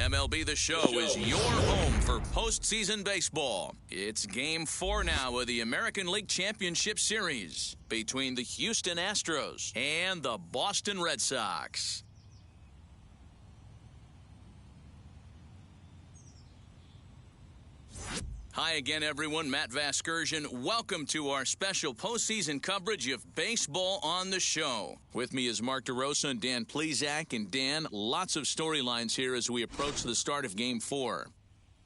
MLB The Show is your home for postseason baseball. It's Game 4 now of the American League Championship Series between the Houston Astros and the Boston Red Sox. Hi again, everyone. Matt Vasgersian. Welcome to our special postseason coverage of Baseball on the Show. With me is Mark DeRosa and Dan Plesac. And Dan, lots of storylines here as we approach the start of Game 4.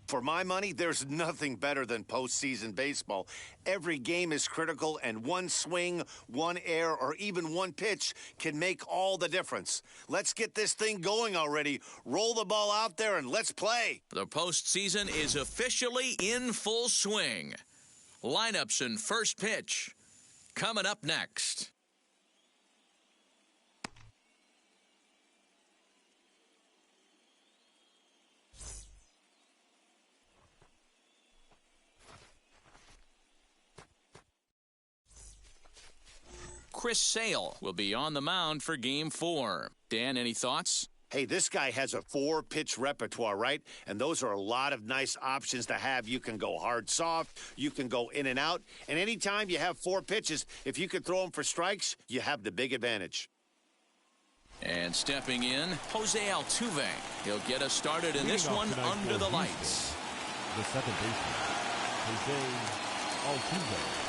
For my money, there's nothing better than postseason baseball. Every game is critical, and one swing, one error, or even one pitch can make all the difference. Let's get this thing going already. Roll the ball out there and let's play. The postseason is officially in full swing. Lineups and first pitch coming up next. Chris Sale will be on the mound for Game 4. Dan, any thoughts? Hey, this guy has a 4-pitch repertoire, right? And those are a lot of nice options to have. You can go hard, soft. You can go in and out. And anytime you have 4 pitches, if you can throw them for strikes, you have the big advantage. And stepping in, Jose Altuve. He'll get us started in this one under the lights. The second baseman, Jose Altuve.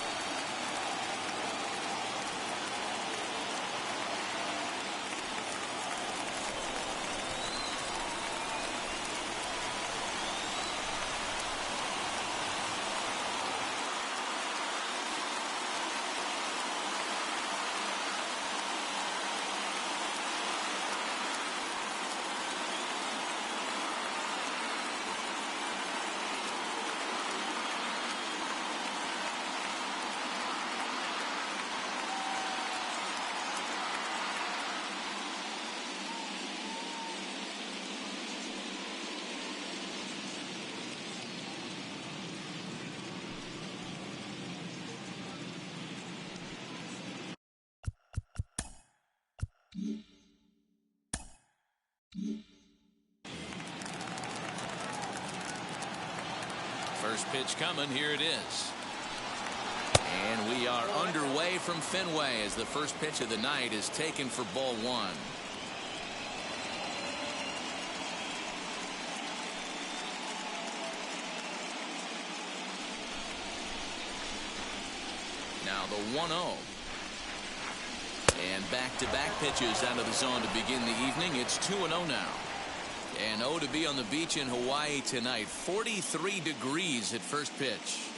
First pitch coming. Here it is. And we are underway from Fenway as the first pitch of the night is taken for ball 1. Now the 1-0. And back-to-back pitches out of the zone to begin the evening. It's 2-0 now. And to be on the beach in Hawaii tonight. 43 degrees at first pitch.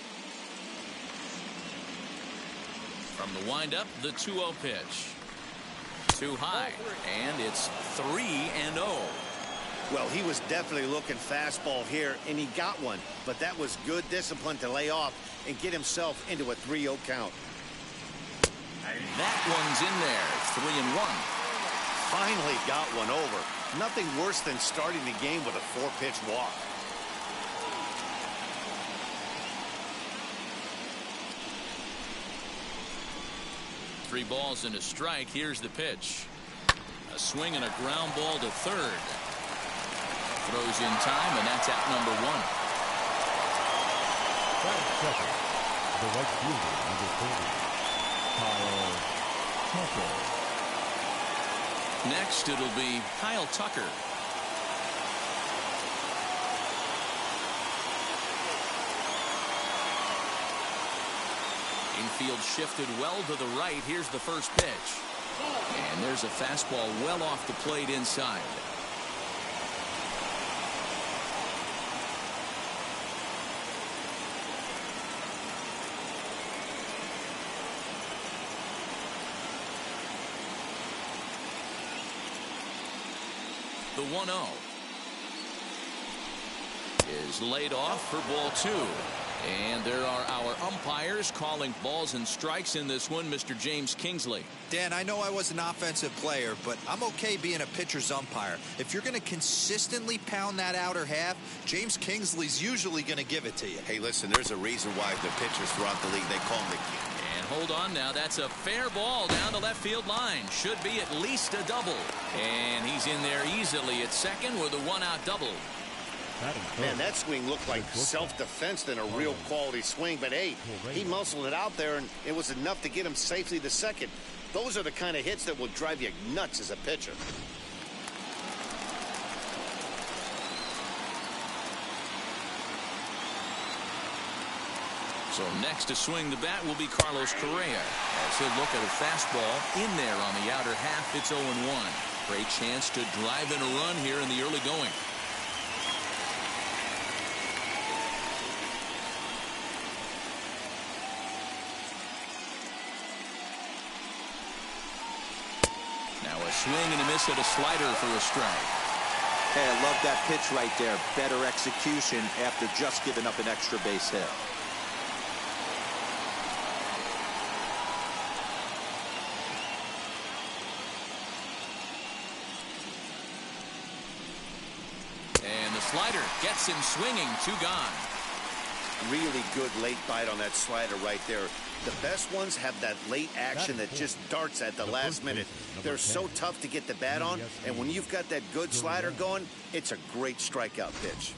From the windup, the 2-0 pitch. Too high. And it's 3-0. Well, he was definitely looking fastball here, and he got one. But that was good discipline to lay off and get himself into a 3-0 count. That one's in there. 3-1. Finally got one over. Nothing worse than starting the game with a 4-pitch walk. Three balls and a strike. Here's the pitch. A swing and a ground ball to third. Throws in time, and that's out number 1. Second, the right fielder, number 30, Kyle Tucker. Next, it'll be Kyle Tucker. Infield shifted well to the right. Here's the first pitch. And there's a fastball well off the plate inside. The 1-0 is laid off for ball 2. And there are our umpires calling balls and strikes in this one. Mr. James Kingsley. Dan, I know I was an offensive player, but I'm okay being a pitcher's umpire. If you're going to consistently pound that outer half, James Kingsley's usually going to give it to you. Hey, listen, there's a reason why the pitchers throughout the league, they call them the king. And hold on now. That's a fair ball down the left field line. Should be at least a double. And he's He's in there easily at second with a one-out double. Man, that swing looked like self-defense than a real quality swing. But, hey, he muscled it out there, and it was enough to get him safely to second. Those are the kind of hits that will drive you nuts as a pitcher. So next to swing the bat will be Carlos Correa, as he'll look at a fastball in there on the outer half. It's 0-1. Great chance to drive in a run here in the early going. Now a swing and a miss at a slider for a strike. Hey, I love that pitch right there. Better execution after just giving up an extra base hit. Slider gets him swinging. 2 gone. Really good late bite on that slider right there. The best ones have that late action that just darts at the last minute. They're so tough to get the bat on, and when you've got that good slider going, it's a great strikeout pitch.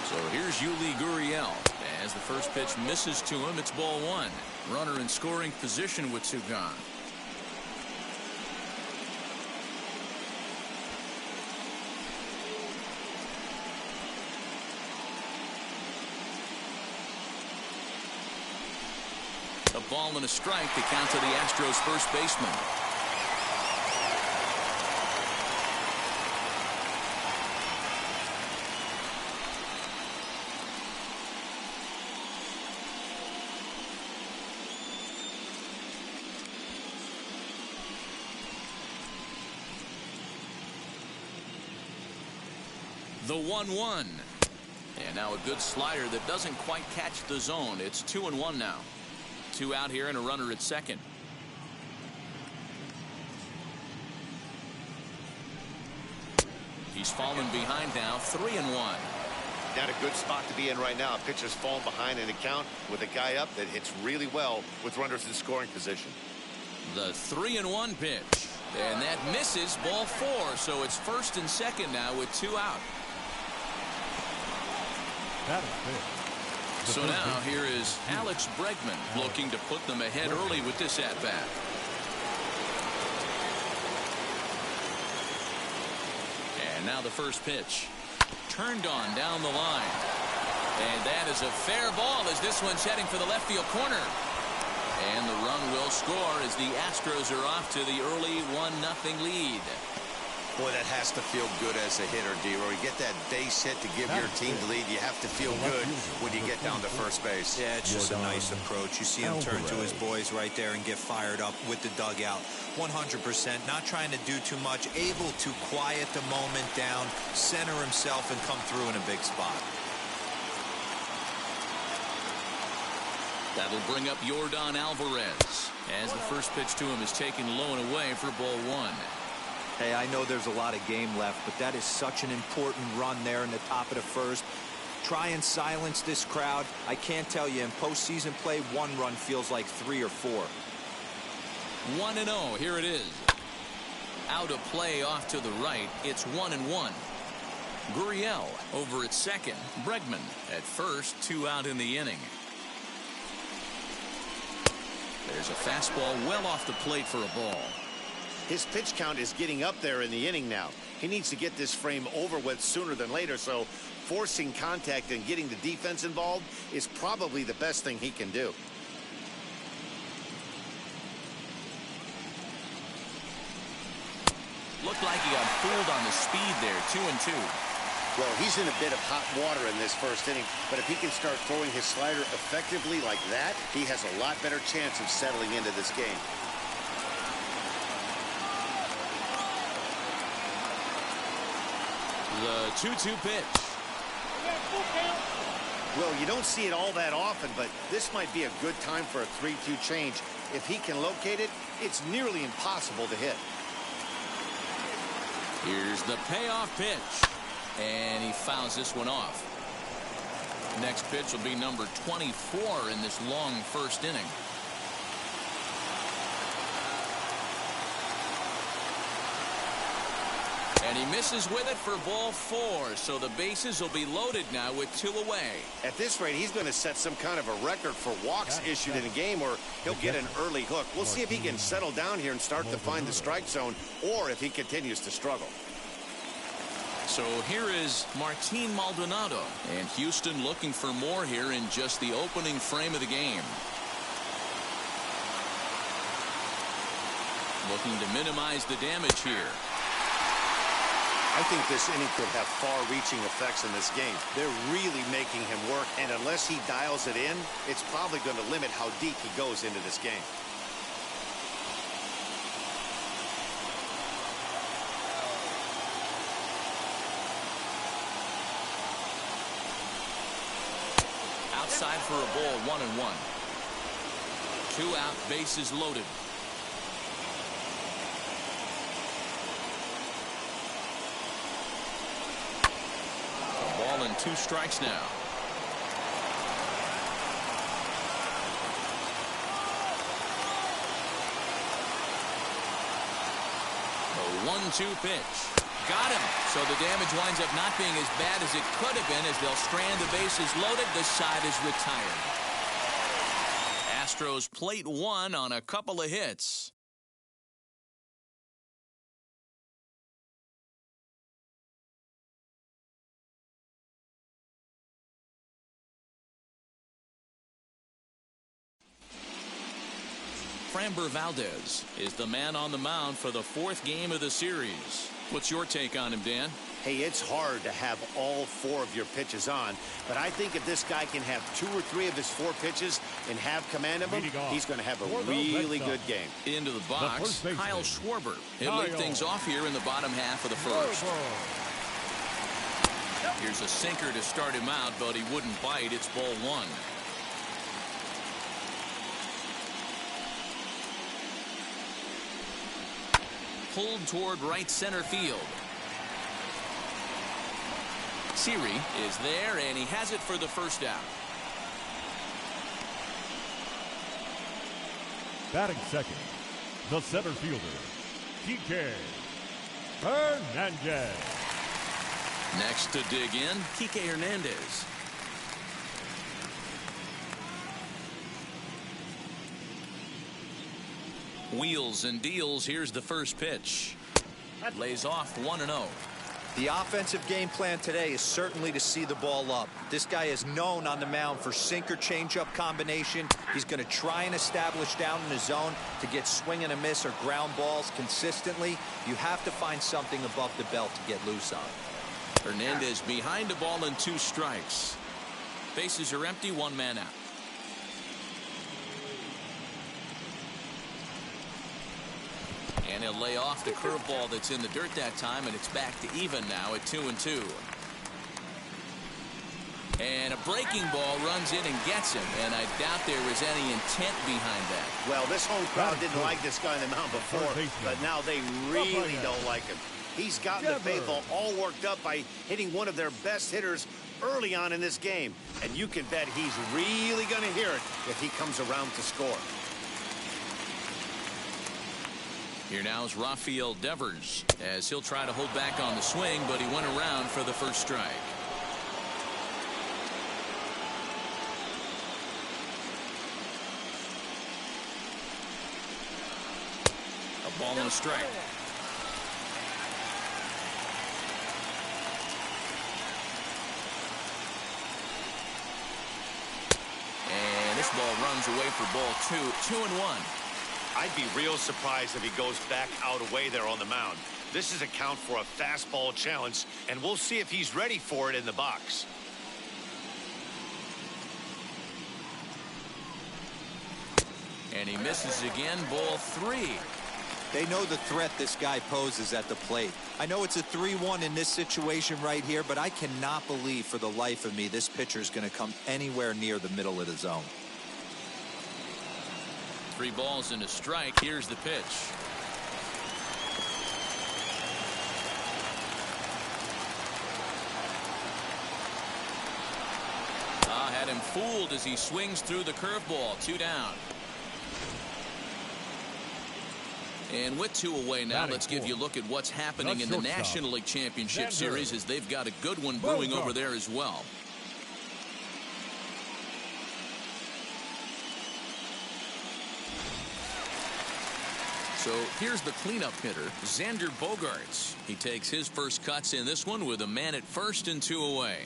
So here's Yuli Gurriel. As the first pitch misses to him, it's ball 1. Runner in scoring position with 2 gone. A ball and a strike to count to the Astros first baseman. The 1-1. And now a good slider that doesn't quite catch the zone. It's 2-1 now. 2 out here and a runner at second. He's fallen behind now. 3-1. Not a good spot to be in right now. A pitcher's fallen behind in the count with a guy up that hits really well with runners in scoring position. The 3-1 pitch. And that misses, ball 4. So it's first and second now with 2 out. That is good. So now here is Alex Bregman looking to put them ahead early with this at-bat. And now the first pitch. Turned on down the line. And that is a fair ball as this one's heading for the left field corner. And the run will score as the Astros are off to the early 1-0 lead. Boy, that has to feel good as a hitter, D-Roy. You get that base hit to give your team the lead. You have to feel good when you get down to first base. Yeah, it's just a nice approach. You see him turn to his boys right there and get fired up with the dugout. 100%, not trying to do too much, able to quiet the moment down, center himself, and come through in a big spot. That'll bring up Jorgon Alvarez as the first pitch to him is taken low and away for ball 1. Hey, I know there's a lot of game left, but that is such an important run there in the top of the first. Try and silence this crowd. I can't tell you, in postseason play, 1 run feels like 3 or 4. 1-0. Here it is. Out of play off to the right. It's 1-1. Gurriel over at second. Bregman at first. 2 out in the inning. There's a fastball well off the plate for a ball. His pitch count is getting up there in the inning now. He needs to get this frame over with sooner than later, so forcing contact and getting the defense involved is probably the best thing he can do. Looked like he got fooled on the speed there. 2-2. Well, he's in a bit of hot water in this first inning, but if he can start throwing his slider effectively like that, he has a lot better chance of settling into this game. The 2-2 pitch. Well, you don't see it all that often, but this might be a good time for a 3-2 change. If he can locate it, it's nearly impossible to hit. Here's the payoff pitch. And he fouls this one off. Next pitch will be number 24 in this long first inning. And he misses with it for ball 4, so the bases will be loaded now with 2 away. At this rate, he's going to set some kind of a record for walks issued in a game, or he'll get an early hook. We'll see if he can settle down here and start to find the strike zone, or if he continues to struggle. So here is Martin Maldonado, and Houston looking for more here in just the opening frame of the game. Looking to minimize the damage here. I think this inning could have far-reaching effects in this game. They're really making him work, and unless he dials it in, it's probably going to limit how deep he goes into this game. Outside for a ball, 1-1. 2 out, bases loaded. Ball and 2 strikes now. The 1-2 pitch. Got him. So the damage winds up not being as bad as it could have been as they'll strand the bases loaded. This side is retired. Astros plate 1 on a couple of hits. Framber Valdez is the man on the mound for the 4th game of the series. What's your take on him, Dan? Hey, it's hard to have all 4 of your pitches on, but I think if this guy can have 2 or 3 of his 4 pitches and have command of them, he's going to have a really good game. Into the box, Kyle Schwarber. He'll lead things off here in the bottom half of the first. Here's a sinker to start him out, but he wouldn't bite. It's ball 1. Pulled toward right center field. Siri is there, and he has it for the first out. Batting second, the center fielder, Kike Hernandez. Next to dig in, Kike Hernandez. Wheels and deals. Here's the first pitch. Lays off 1-0. The offensive game plan today is certainly to see the ball up. This guy is known on the mound for sinker changeup combination. He's going to try and establish down in the zone to get swing and a miss or ground balls consistently. You have to find something above the belt to get loose on. Hernandez behind a ball and 2 strikes. Bases are empty, 1 man out. And he'll lay off the curveball that's in the dirt that time, and it's back to even now at 2-2. And a breaking ball runs in and gets him, and I doubt there was any intent behind that. Well, this home crowd didn't like this guy on the mound before, but now they really don't like him. He's gotten the faithful all worked up by hitting one of their best hitters early on in this game, and you can bet he's really going to hear it if he comes around to score. Here now is Rafael Devers as he'll try to hold back on the swing, but he went around for the first strike. A ball and a strike. And this ball runs away for ball 2. 2-1. I'd be real surprised if he goes back out away there on the mound. This is a count for a fastball challenge, and we'll see if he's ready for it in the box. And he misses again, ball 3. They know the threat this guy poses at the plate. I know it's a 3-1 in this situation right here, but I cannot believe for the life of me this pitcher is going to come anywhere near the middle of the zone. 3 balls and a strike. Here's the pitch. Had him fooled as he swings through the curveball. 2 down. And with 2 away now, let's give you a look at what's happening in the National League Championship Series, as they've got a good one brewing over there as well. So here's the cleanup hitter, Xander Bogaerts. He takes his first cuts in this one with a man at first and 2 away.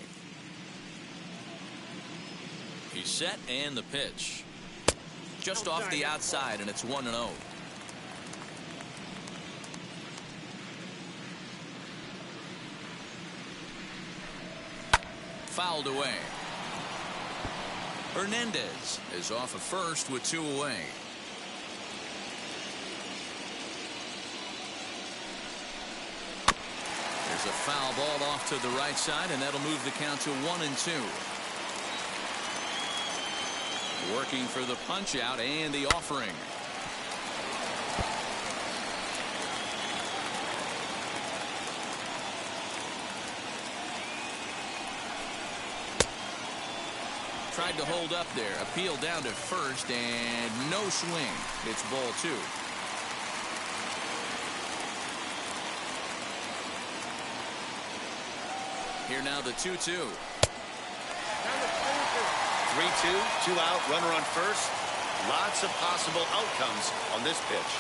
He's set, and the pitch. Just off the outside, and it's 1-0. Fouled away. Hernandez is off of first with 2 away. There's a foul ball off to the right side, and that'll move the count to 1-2. Working for the punch out and the offering. Tried to hold up there. Appeal down to first, and no swing. It's ball 2. Here now the 2-2. 3-2, 2 out, runner on first. Lots of possible outcomes on this pitch.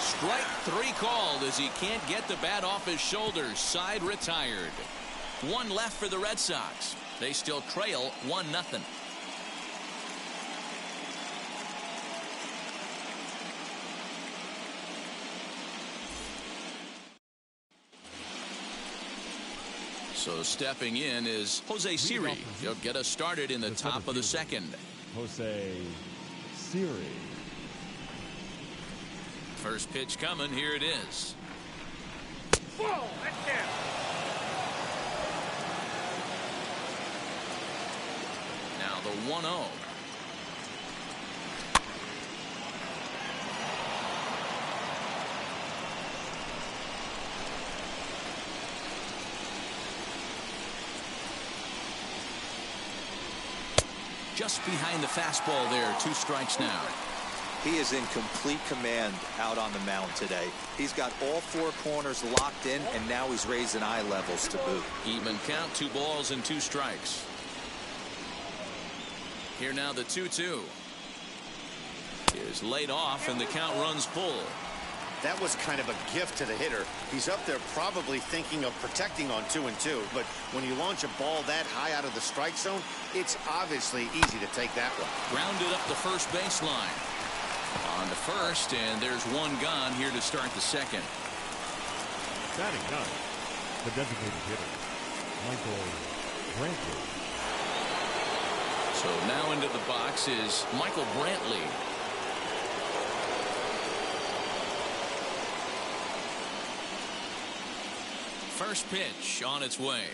Strike 3 called as he can't get the bat off his shoulders. Side retired. 1 left for the Red Sox. They still trail 1-0. So stepping in is Jose Siri. He'll get us started in the top of the second. Jose Siri. First pitch coming. Here it is. Whoa, that's it. Now the 1-0. Just behind the fastball there. 2 strikes now. He is in complete command out on the mound today. He's got all 4 corners locked in, and now he's raising eye levels to boot. Even count. 2 balls and 2 strikes. Here now the 2-2. Is laid off, and the count runs full. That was kind of a gift to the hitter. He's up there probably thinking of protecting on 2-2, but when you launch a ball that high out of the strike zone, it's obviously easy to take that one. Grounded up the first baseline. On to first, and there's 1 gone here to start the second. Batting 9, the designated hitter, Michael Brantley. So now into the box is Michael Brantley. First pitch on its way.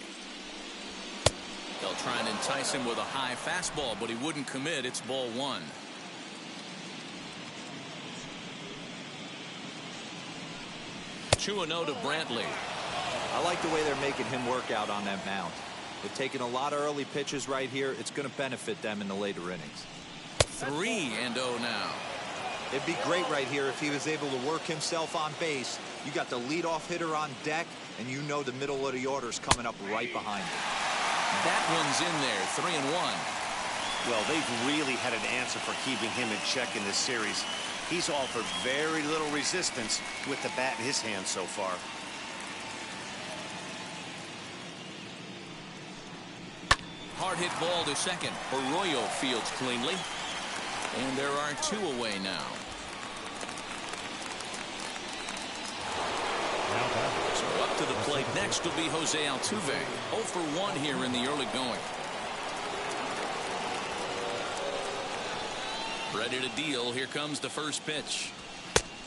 They'll try and entice him with a high fastball, but he wouldn't commit. It's ball 1. Two-0 to Brantley. I like the way they're making him work out on that mound. They're taking a lot of early pitches right here. It's going to benefit them in the later innings. 3-0 now. It'd be great right here if he was able to work himself on base. You got the leadoff hitter on deck, and you know the middle of the order's coming up right behind him. That one's in there. 3-1. Well, they've really had an answer for keeping him in check in this series. He's offered very little resistance with the bat in his hand so far. Hard hit ball to second. Arroyo fields cleanly. And there are 2 away now. So up to the plate next will be Jose Altuve. 0 for 1 here in the early going. Ready to deal. Here comes the first pitch.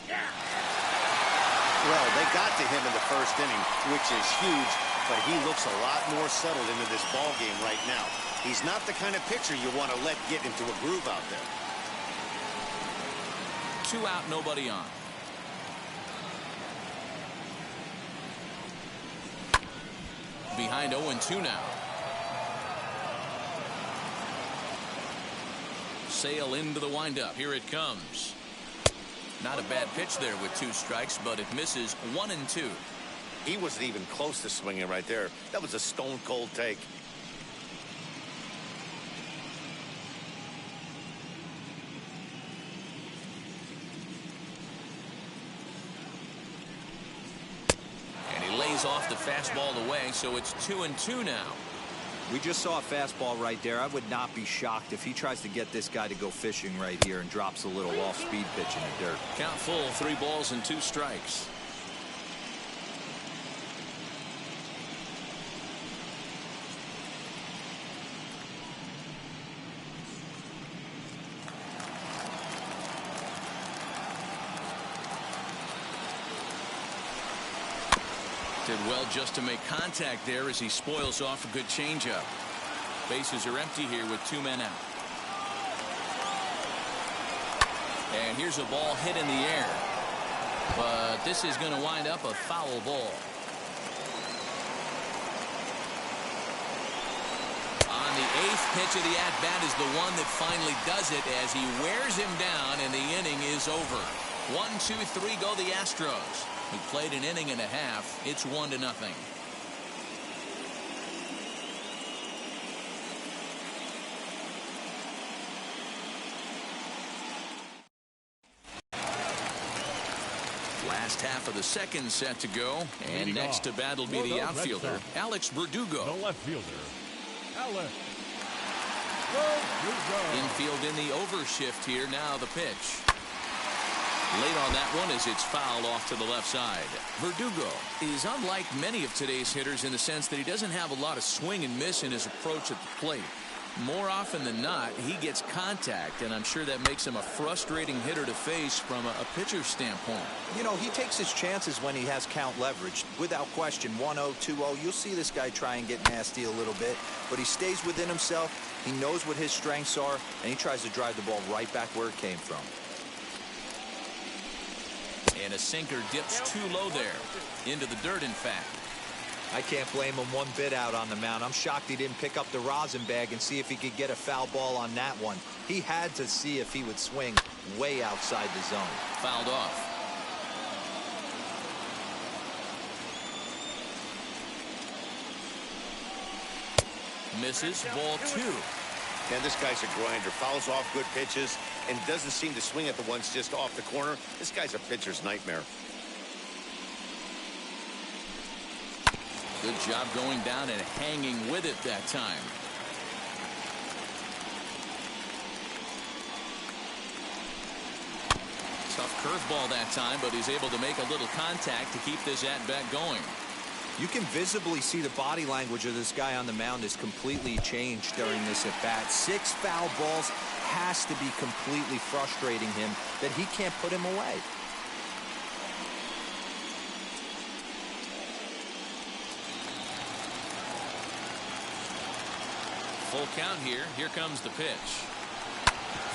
Well, they got to him in the first inning, which is huge, but he looks a lot more settled into this ball game right now. He's not the kind of pitcher you want to let get into a groove out there. 2 out, nobody on. Behind 0-2 now. sail into the windup. Here it comes. Not a bad pitch there with 2 strikes, but it misses 1-2. He wasn't even close to swinging right there. That was a stone-cold take. And he lays off the fastball away, so it's 2-2 now. We just saw a fastball right there. I would not be shocked if he tries to get this guy to go fishing right here and drops a little off-speed pitch in the dirt. Count full, 3 balls and 2 strikes. Did well just to make contact there as he spoils off a good changeup. Bases are empty here with 2 men out. And here's a ball hit in the air. But this is going to wind up a foul ball. On the 8th pitch of the at-bat is the one that finally does it as he wears him down and the inning is over. 1, 2, 3 go the Astros. Who played an inning and a half. It's 1-0. Last half of the second set to go, and next to bat will be the outfielder, Alex Verdugo. The left fielder, Alex Verdugo. Infield in the overshift here. Now the pitch. Late on that one as it's fouled off to the left side. Verdugo is unlike many of today's hitters in the sense that he doesn't have a lot of swing and miss in his approach at the plate. More often than not, he gets contact, and I'm sure that makes him a frustrating hitter to face from a pitcher's standpoint. You know, he takes his chances when he has count leverage. Without question, 1-0, 2-0, you'll see this guy try and get nasty a little bit, but he stays within himself. He knows what his strengths are, and he tries to drive the ball right back where it came from. And a sinker dips too low there. Into the dirt, in fact. I can't blame him one bit out on the mound. I'm shocked he didn't pick up the rosin bag and see if he could get a foul ball on that one. He had to see if he would swing way outside the zone. Fouled off. Misses. Ball 2. And this guy's a grinder. Fouls off good pitches and doesn't seem to swing at the ones just off the corner. This guy's a pitcher's nightmare. Good job going down and hanging with it that time. Tough curveball that time, but he's able to make a little contact to keep this at-bat going. You can visibly see the body language of this guy on the mound is completely changed during this at-bat. 6 foul balls has to be completely frustrating him that he can't put him away. Full count here. Here comes the pitch.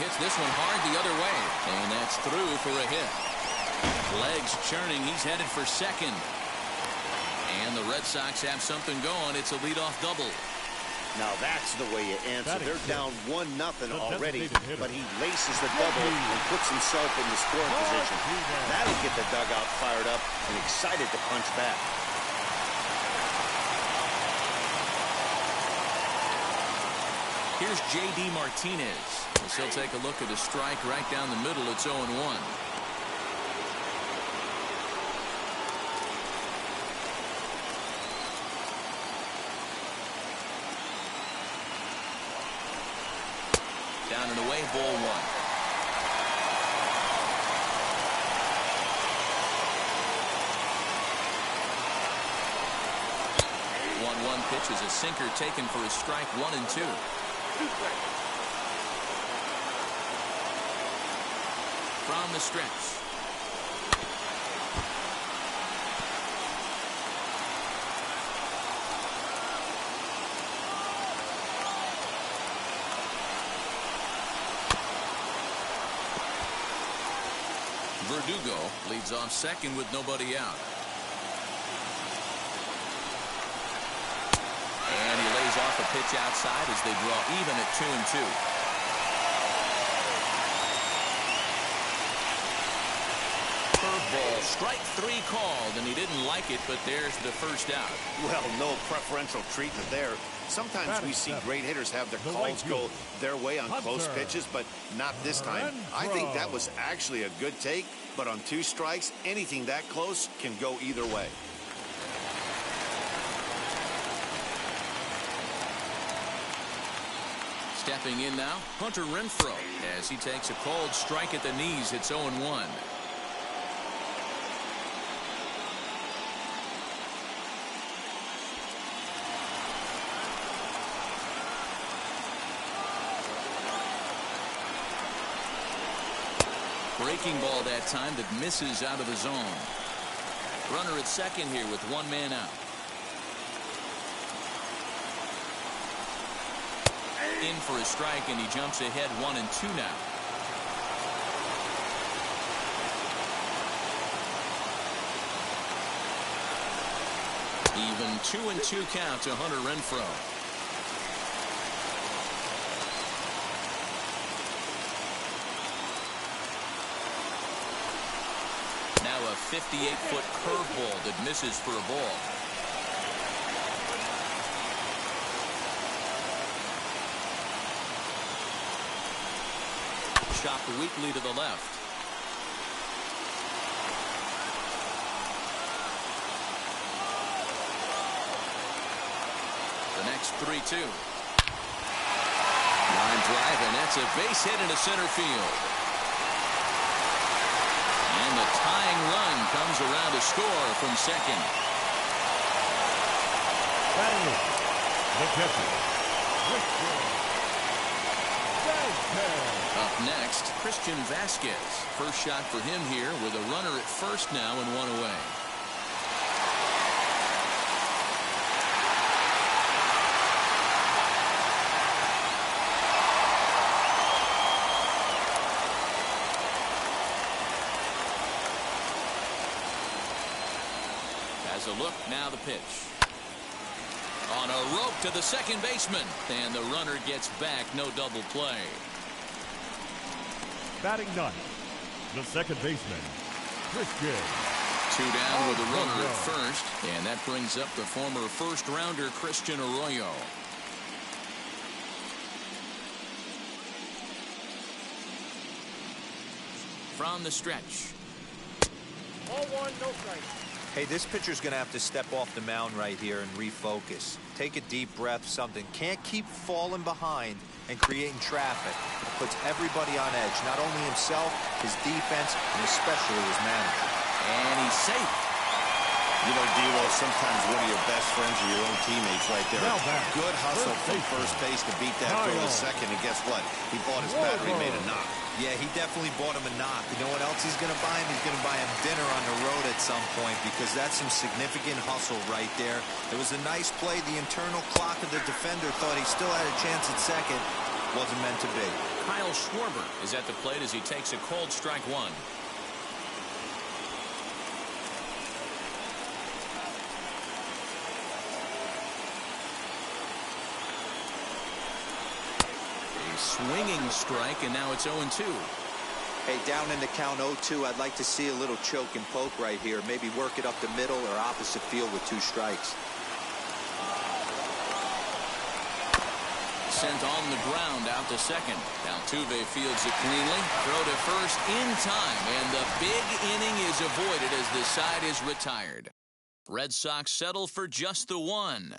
Hits this one hard the other way. And that's through for a hit. Legs churning. He's headed for second. And the Red Sox have something going. It's a leadoff double. Now that's the way you answer. They're down 1-0 already, but he laces the double and puts himself in the scoring position. That'll get the dugout fired up and excited to punch back. Here's J.D. Martinez. As he'll take a look at a strike right down the middle. It's 0-1. Down and away, ball 1. 1-1 pitch is a sinker taken for a strike. 1-2. From the stretch. Verdugo leads off second with nobody out. And he lays off a pitch outside as they draw even at 2-2. Strike 3 called, and he didn't like it, but there's the first out. Well, no preferential treatment there. Sometimes we see great hitters have their calls go their way on close pitches, but not this time. I think that was actually a good take, but on 2 strikes, anything that close can go either way. Stepping in now, Hunter Renfroe, as he takes a cold strike at the knees. It's 0-1. Breaking ball that time that misses out of the zone. Runner at second here with 1 man out. In for a strike, and he jumps ahead 1-2 now. Even 2-2 count to Hunter Renfroe. Now a 58-foot curveball that misses for a ball. Chopped weakly to the left. The next 3-2. Line drive, and that's a base hit into center field. And the tying run comes around to score from second. The catcher. Up next, Christian Vasquez. First shot for him here with a runner at first now and 1 away. As a look, now the pitch. On a rope to the second baseman, and the runner gets back. No double play. Batting ninth, the second baseman, Christian. 2 down with a runner at first, and that brings up the former first-rounder Christian Arroyo. From the stretch. 0-1, no strike. Hey, this pitcher's going to have to step off the mound right here and refocus. Take a deep breath, something. Can't keep falling behind and creating traffic. It puts everybody on edge, not only himself, his defense, and especially his manager. And he's safe. You know, D-Lo, sometimes one of your best friends are your own teammates right there. Good hustle from first base to beat that throw to second, and guess what? He bought his battery, made a knock. Yeah, he definitely bought him a knock. You know what else he's going to buy him? He's going to buy him dinner on the road at some point, because that's some significant hustle right there. It was a nice play. The internal clock of the defender thought he still had a chance at second. Wasn't meant to be. Kyle Schwarber is at the plate as he takes a cold strike 1. Swinging strike, and now it's 0-2. Hey, down in the count 0-2, I'd like to see a little choke and poke right here. Maybe work it up the middle or opposite field with 2 strikes. Sent on the ground out to second. Altuve fields it cleanly. Throw to first in time, and the big inning is avoided as the side is retired. Red Sox settle for just the 1.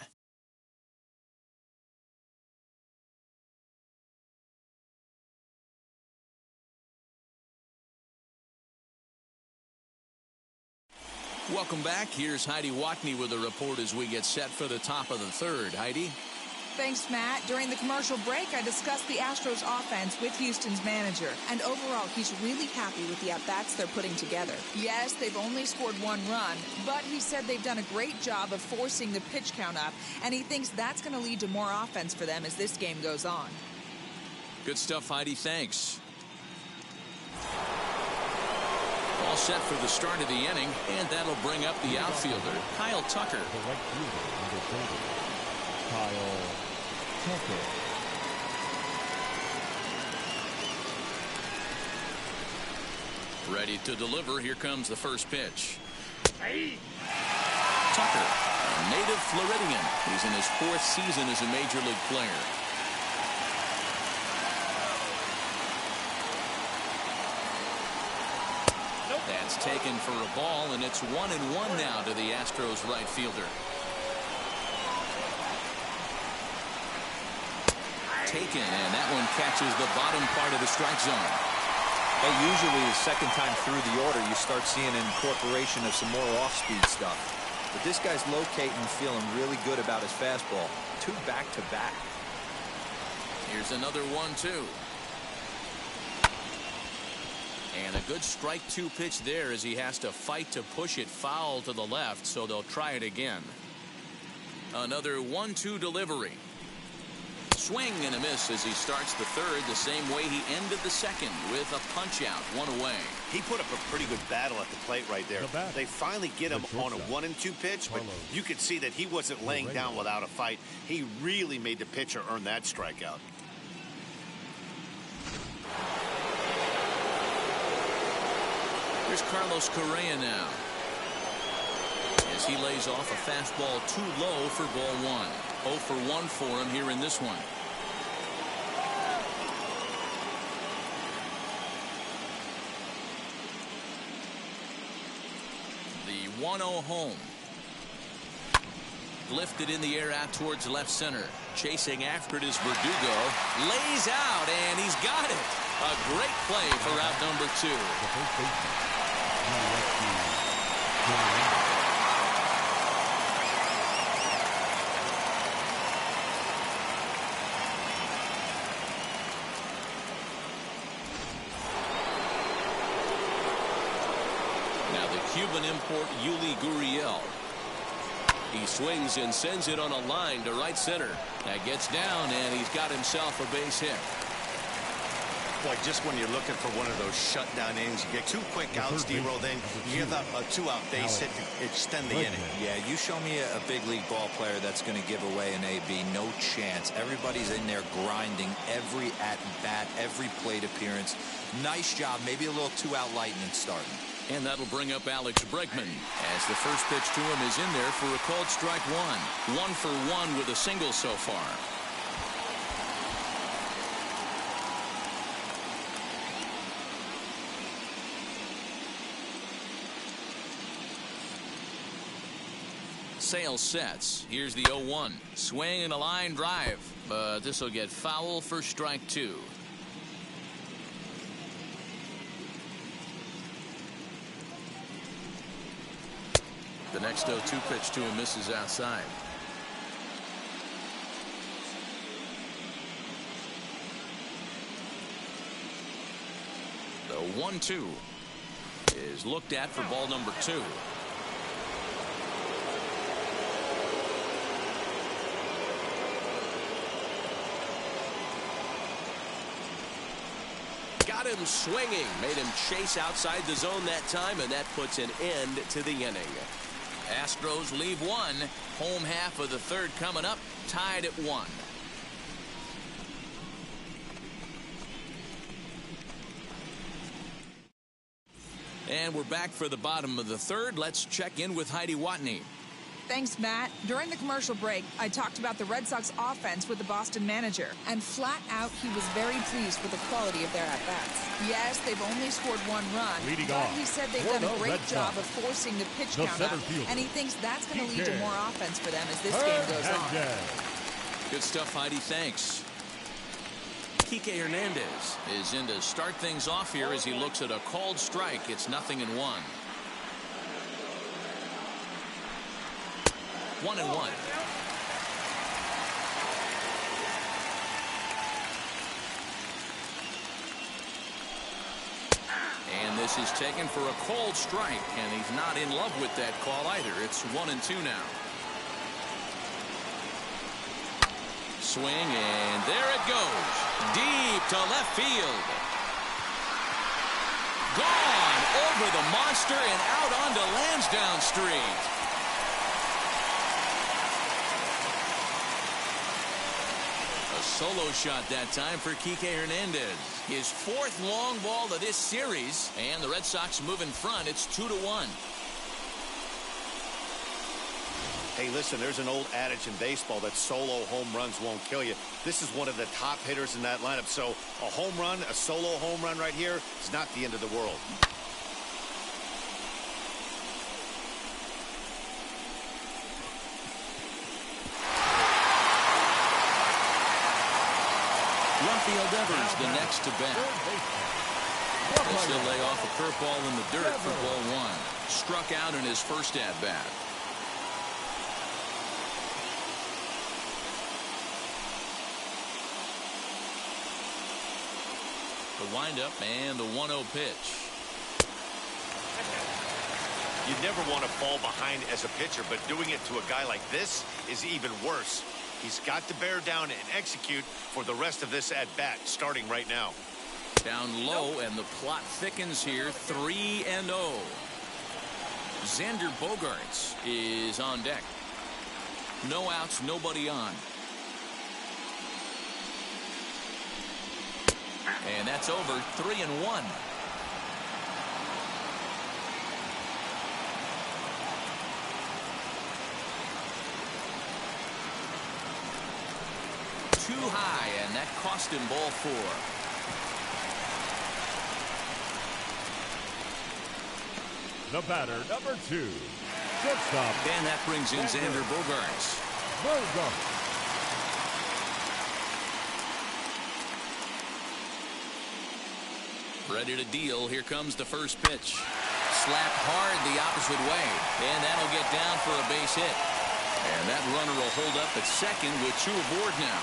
Welcome back. Here's Heidi Watney with a report as we get set for the top of the 3rd. Heidi? Thanks, Matt. During the commercial break, I discussed the Astros offense with Houston's manager. And overall, he's really happy with the at-bats they're putting together. Yes, they've only scored 1 run, but he said they've done a great job of forcing the pitch count up, and he thinks that's going to lead to more offense for them as this game goes on. Good stuff, Heidi. Thanks. All set for the start of the inning, and that'll bring up the outfielder, Kyle Tucker. The right fielder, number 30, Kyle Tucker. Ready to deliver. Here comes the first pitch. Tucker, a native Floridian. He's in his 4th season as a major league player. That's taken for a ball, and it's 1-1 now to the Astros right fielder. Taken, and that one catches the bottom part of the strike zone. Hey, usually the second time through the order, you start seeing an incorporation of some more off-speed stuff. But this guy's locating, feeling really good about his fastball. 2 back-to-back. Here's another 1-2. And a good strike 2 pitch there as he has to fight to push it foul to the left, so they'll try it again. Another 1-2 delivery. Swing and a miss as he starts the 3rd the same way he ended the 2nd with a punch out, 1 away. He put up a pretty good battle at the plate right there. They finally get him on a 1-2 pitch, but you could see that he wasn't laying down without a fight. He really made the pitcher earn that strikeout. Here's Carlos Correa now, as he lays off a fastball too low for ball 1. 0 for 1 for him here in this one. The 1-0 home. Lifted in the air out towards left center. Chasing after it is Verdugo. Lays out, and he's got it. A great play for out number 2. Now the Cuban import Yuli Gurriel. He swings and sends it on a line to right center. That gets down, and he's got himself a base hit. Boy, just when you're looking for one of those shutdown innings, you get 2 quick outs, D-Roll, then you give up a 2-out base hit to extend the inning. Yeah, you show me a big league ball player that's going to give away an AB. No chance. Everybody's in there grinding every at-bat, every plate appearance. Nice job. Maybe a little 2-out lightning starting. And that'll bring up Alex Bregman as the first pitch to him is in there for a called strike 1. 1 for 1 with a single so far. Sale sets. Here's the 0-1. Swing and a line drive, but this will get foul for strike 2. The next 0-2 pitch to him misses outside. The 1-2 is looked at for ball number 2. Got him swinging, made him chase outside the zone that time, and that puts an end to the inning. Astros leave 1. Home half of the 3rd coming up, tied at 1. And we're back for the bottom of the 3rd. Let's check in with Heidi Watney. Thanks, Matt. During the commercial break, I talked about the Red Sox offense with the Boston manager, and flat out, he was very pleased with the quality of their at-bats. Yes, they've only scored 1 run, but he said they've done a great job of forcing the pitch count up, and he thinks that's going to lead to more offense for them as this game goes on. Good stuff, Heidi. Thanks. Kike Hernandez is in to start things off here as he looks at a called strike. It's 0-1. 1-1. And this is taken for a called strike, and he's not in love with that call either. It's 1-2 now. Swing, and there it goes. Deep to left field. Gone over the monster and out onto Lansdowne Street. solo shot that time for Kike Hernandez. His 4th long ball of this series, and the Red Sox move in front. It's 2-1. Hey, listen, there's an old adage in baseball that solo home runs won't kill you. This is one of the top hitters in that lineup. So a home run, a solo home run right here is not the end of the world. Rafael Devers, the next to bat. He'll lay off a curveball in the dirt for ball 1. Struck out in his first at-bat. The windup and the 1-0 pitch. You never want to fall behind as a pitcher, but doing it to a guy like this is even worse. He's got to bear down and execute for the rest of this at-bat, starting right now. Down low, and the plot thickens here. 3-0. Xander Bogaerts is on deck. No outs, nobody on. And that's over. 3-1. Too high, and that cost him ball 4. The batter, number 2. Shortstop. And that brings in Xander Bogaerts. Ready to deal. Here comes the first pitch. Slapped hard the opposite way. And that'll get down for a base hit. And that runner will hold up at second with 2 aboard now.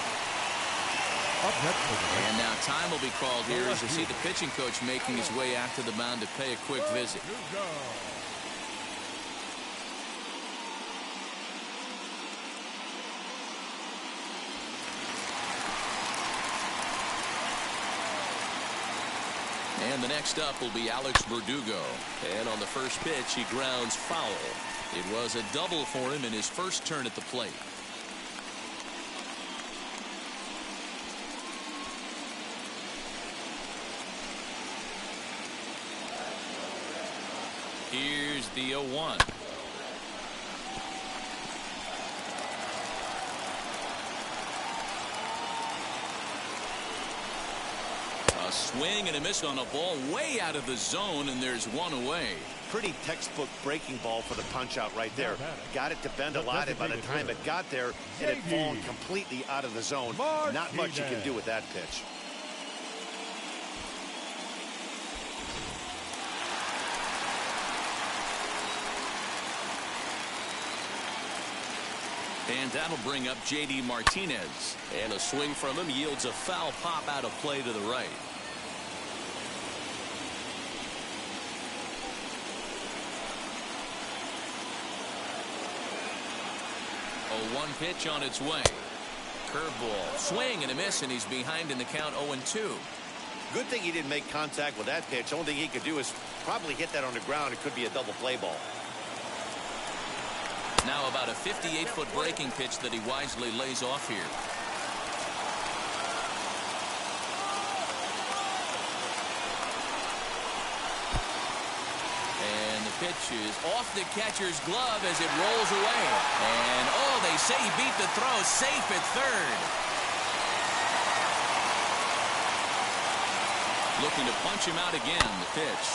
And now time will be called here as you see the pitching coach making his way out to the mound to pay a quick visit. And the next up will be Alex Verdugo. And on the first pitch, he grounds foul. It was a double for him in his first turn at the plate. Here's the 0-1. A swing and a miss on a ball way out of the zone, and there's 1 away. Pretty textbook breaking ball for the punch out right there. Got it to bend a lot, and by the time it got there, it had fallen completely out of the zone. Not much you can do with that pitch. And that'll bring up J.D. Martinez. And a swing from him yields a foul pop out of play to the right. A 1 pitch on its way. Curveball. Swing and a miss, and he's behind in the count 0-2. Good thing he didn't make contact with that pitch. Only thing he could do is probably hit that on the ground. It could be a double play ball. Now about a 58-foot breaking pitch that he wisely lays off here. And the pitch is off the catcher's glove as it rolls away. And, oh, they say he beat the throw. Safe at third. Looking to punch him out again, the pitch.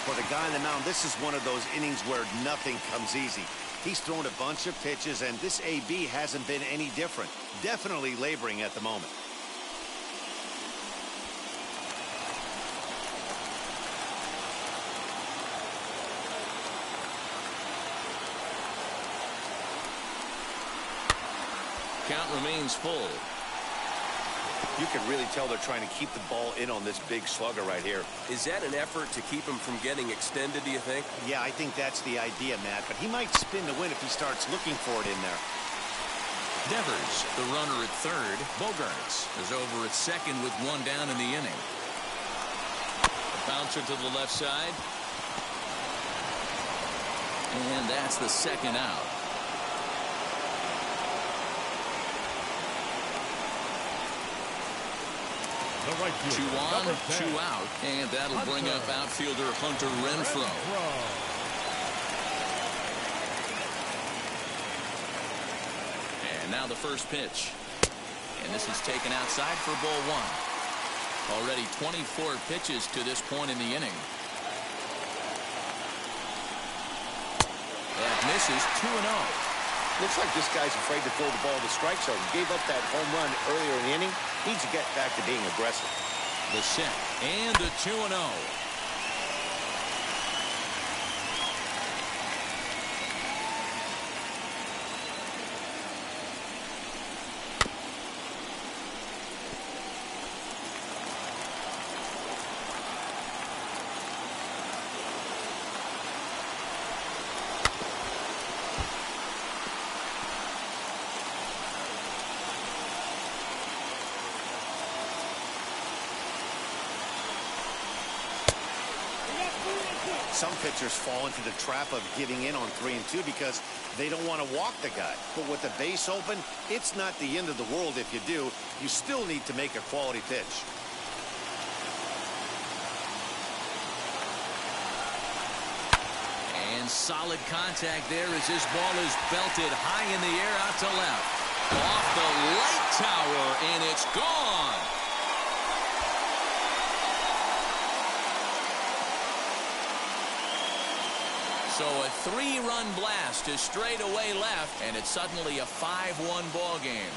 For the guy on the mound, this is one of those innings where nothing comes easy. He's thrown a bunch of pitches, and this AB hasn't been any different. Definitely laboring at the moment. Count remains full. You can really tell they're trying to keep the ball in on this big slugger right here. Is that an effort to keep him from getting extended, do you think? Yeah, I think that's the idea, Matt. But he might spin the win if he starts looking for it in there. Devers, the runner at third. Bogarts is over at second with one down in the inning. A bouncer to the left side. And that's the second out. The right fielder, 2 on, number 10. 2 out. And that'll bring up outfielder Hunter Renfroe. And now the first pitch. And this is taken outside for ball 1. Already 24 pitches to this point in the inning. That misses 2-0. Looks like this guy's afraid to throw the ball to the strike zone. Gave up that home run earlier in the inning. Needs to get back to being aggressive. The set and the 2-0. Some pitchers fall into the trap of giving in on 3 and 2 because they don't want to walk the guy. But with the base open, it's not the end of the world if you do. You still need to make a quality pitch. And solid contact there as this ball is belted high in the air out to left. Off the light tower, and it's gone. So a 3-run blast to straightaway left, and it's suddenly a 5-1 ball game.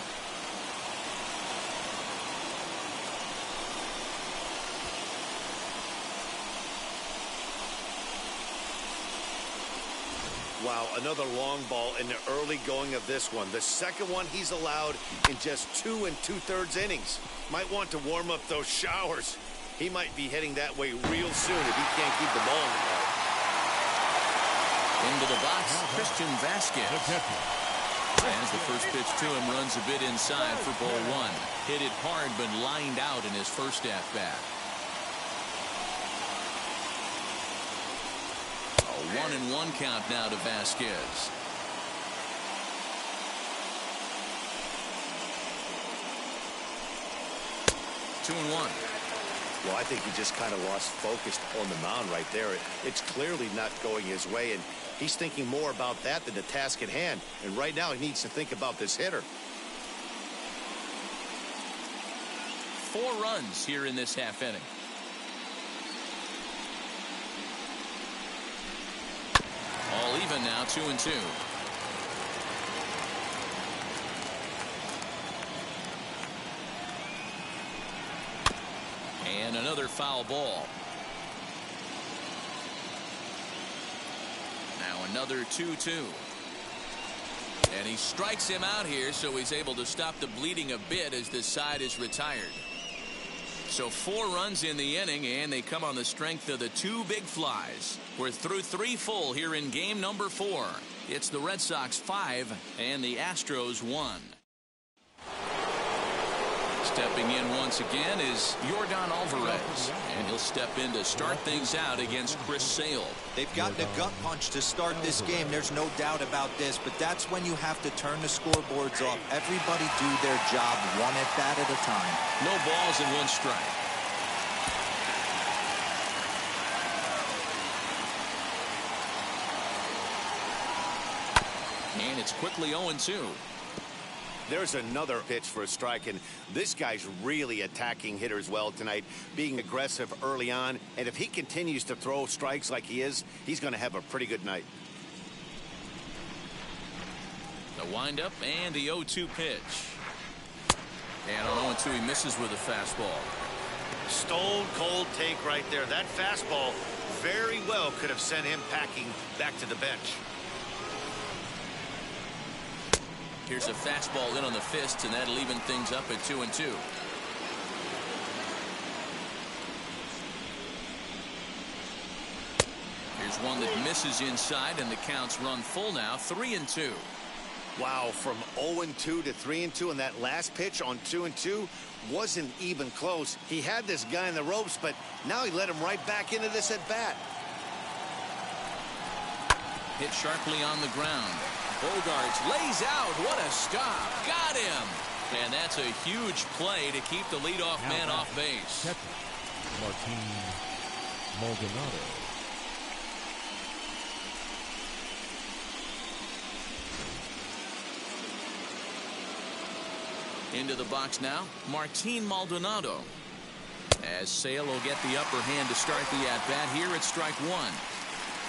Wow, another long ball in the early going of this one. The second one he's allowed in just 2 2/3 innings. Might want to warm up those showers. He might be heading that way real soon if he can't keep the ball in the ball. Into the box, Christian Vasquez. As the first pitch to him runs a bit inside for ball 1. Hit it hard but lined out in his first at-bat. A 1-1 count now to Vasquez. Two and one. Well, I think he just kind of lost focus on the mound right there. It's clearly not going his way, and he's thinking more about that than the task at hand. And right now, he needs to think about this hitter. 4 runs here in this half inning. All even now, 2 and 2. And another foul ball. Now another 2-2. And he strikes him out here, so he's able to stop the bleeding a bit as this side is retired. So 4 runs in the inning, and they come on the strength of the 2 big flies. We're through 3 full here in game number 4. It's the Red Sox 5 and the Astros 1. Stepping in once again is Jorgon Alvarez, and he'll step in to start things out against Chris Sale. They've gotten a gut punch to start this game. There's no doubt about this, but that's when you have to turn the scoreboards off. Everybody do their job 1 at-bat at a time. No balls and 1 strike. And it's quickly 0-2. There's another pitch for a strike, and this guy's really attacking hitters well tonight, being aggressive early on. And if he continues to throw strikes like he is, he's going to have a pretty good night. The windup and the 0-2 pitch. And on 0-2, he misses with a fastball. Stone cold take right there. That fastball very well could have sent him packing back to the bench. Here's a fastball in on the fists, and that'll even things up at 2-2. There's one that misses inside, and the count's run full now, 3-2. Wow, from 0-2 to 3-2, and that last pitch on 2-2 wasn't even close. He had this guy in the ropes, but now he let him right back into this at bat. Hit sharply on the ground. Bogarts lays out. What a stop. Got him. And that's a huge play to keep the leadoff man off base. Catcher, Maldonado. Into the box now, Maldonado. As Sale will get the upper hand to start the at-bat here at strike one.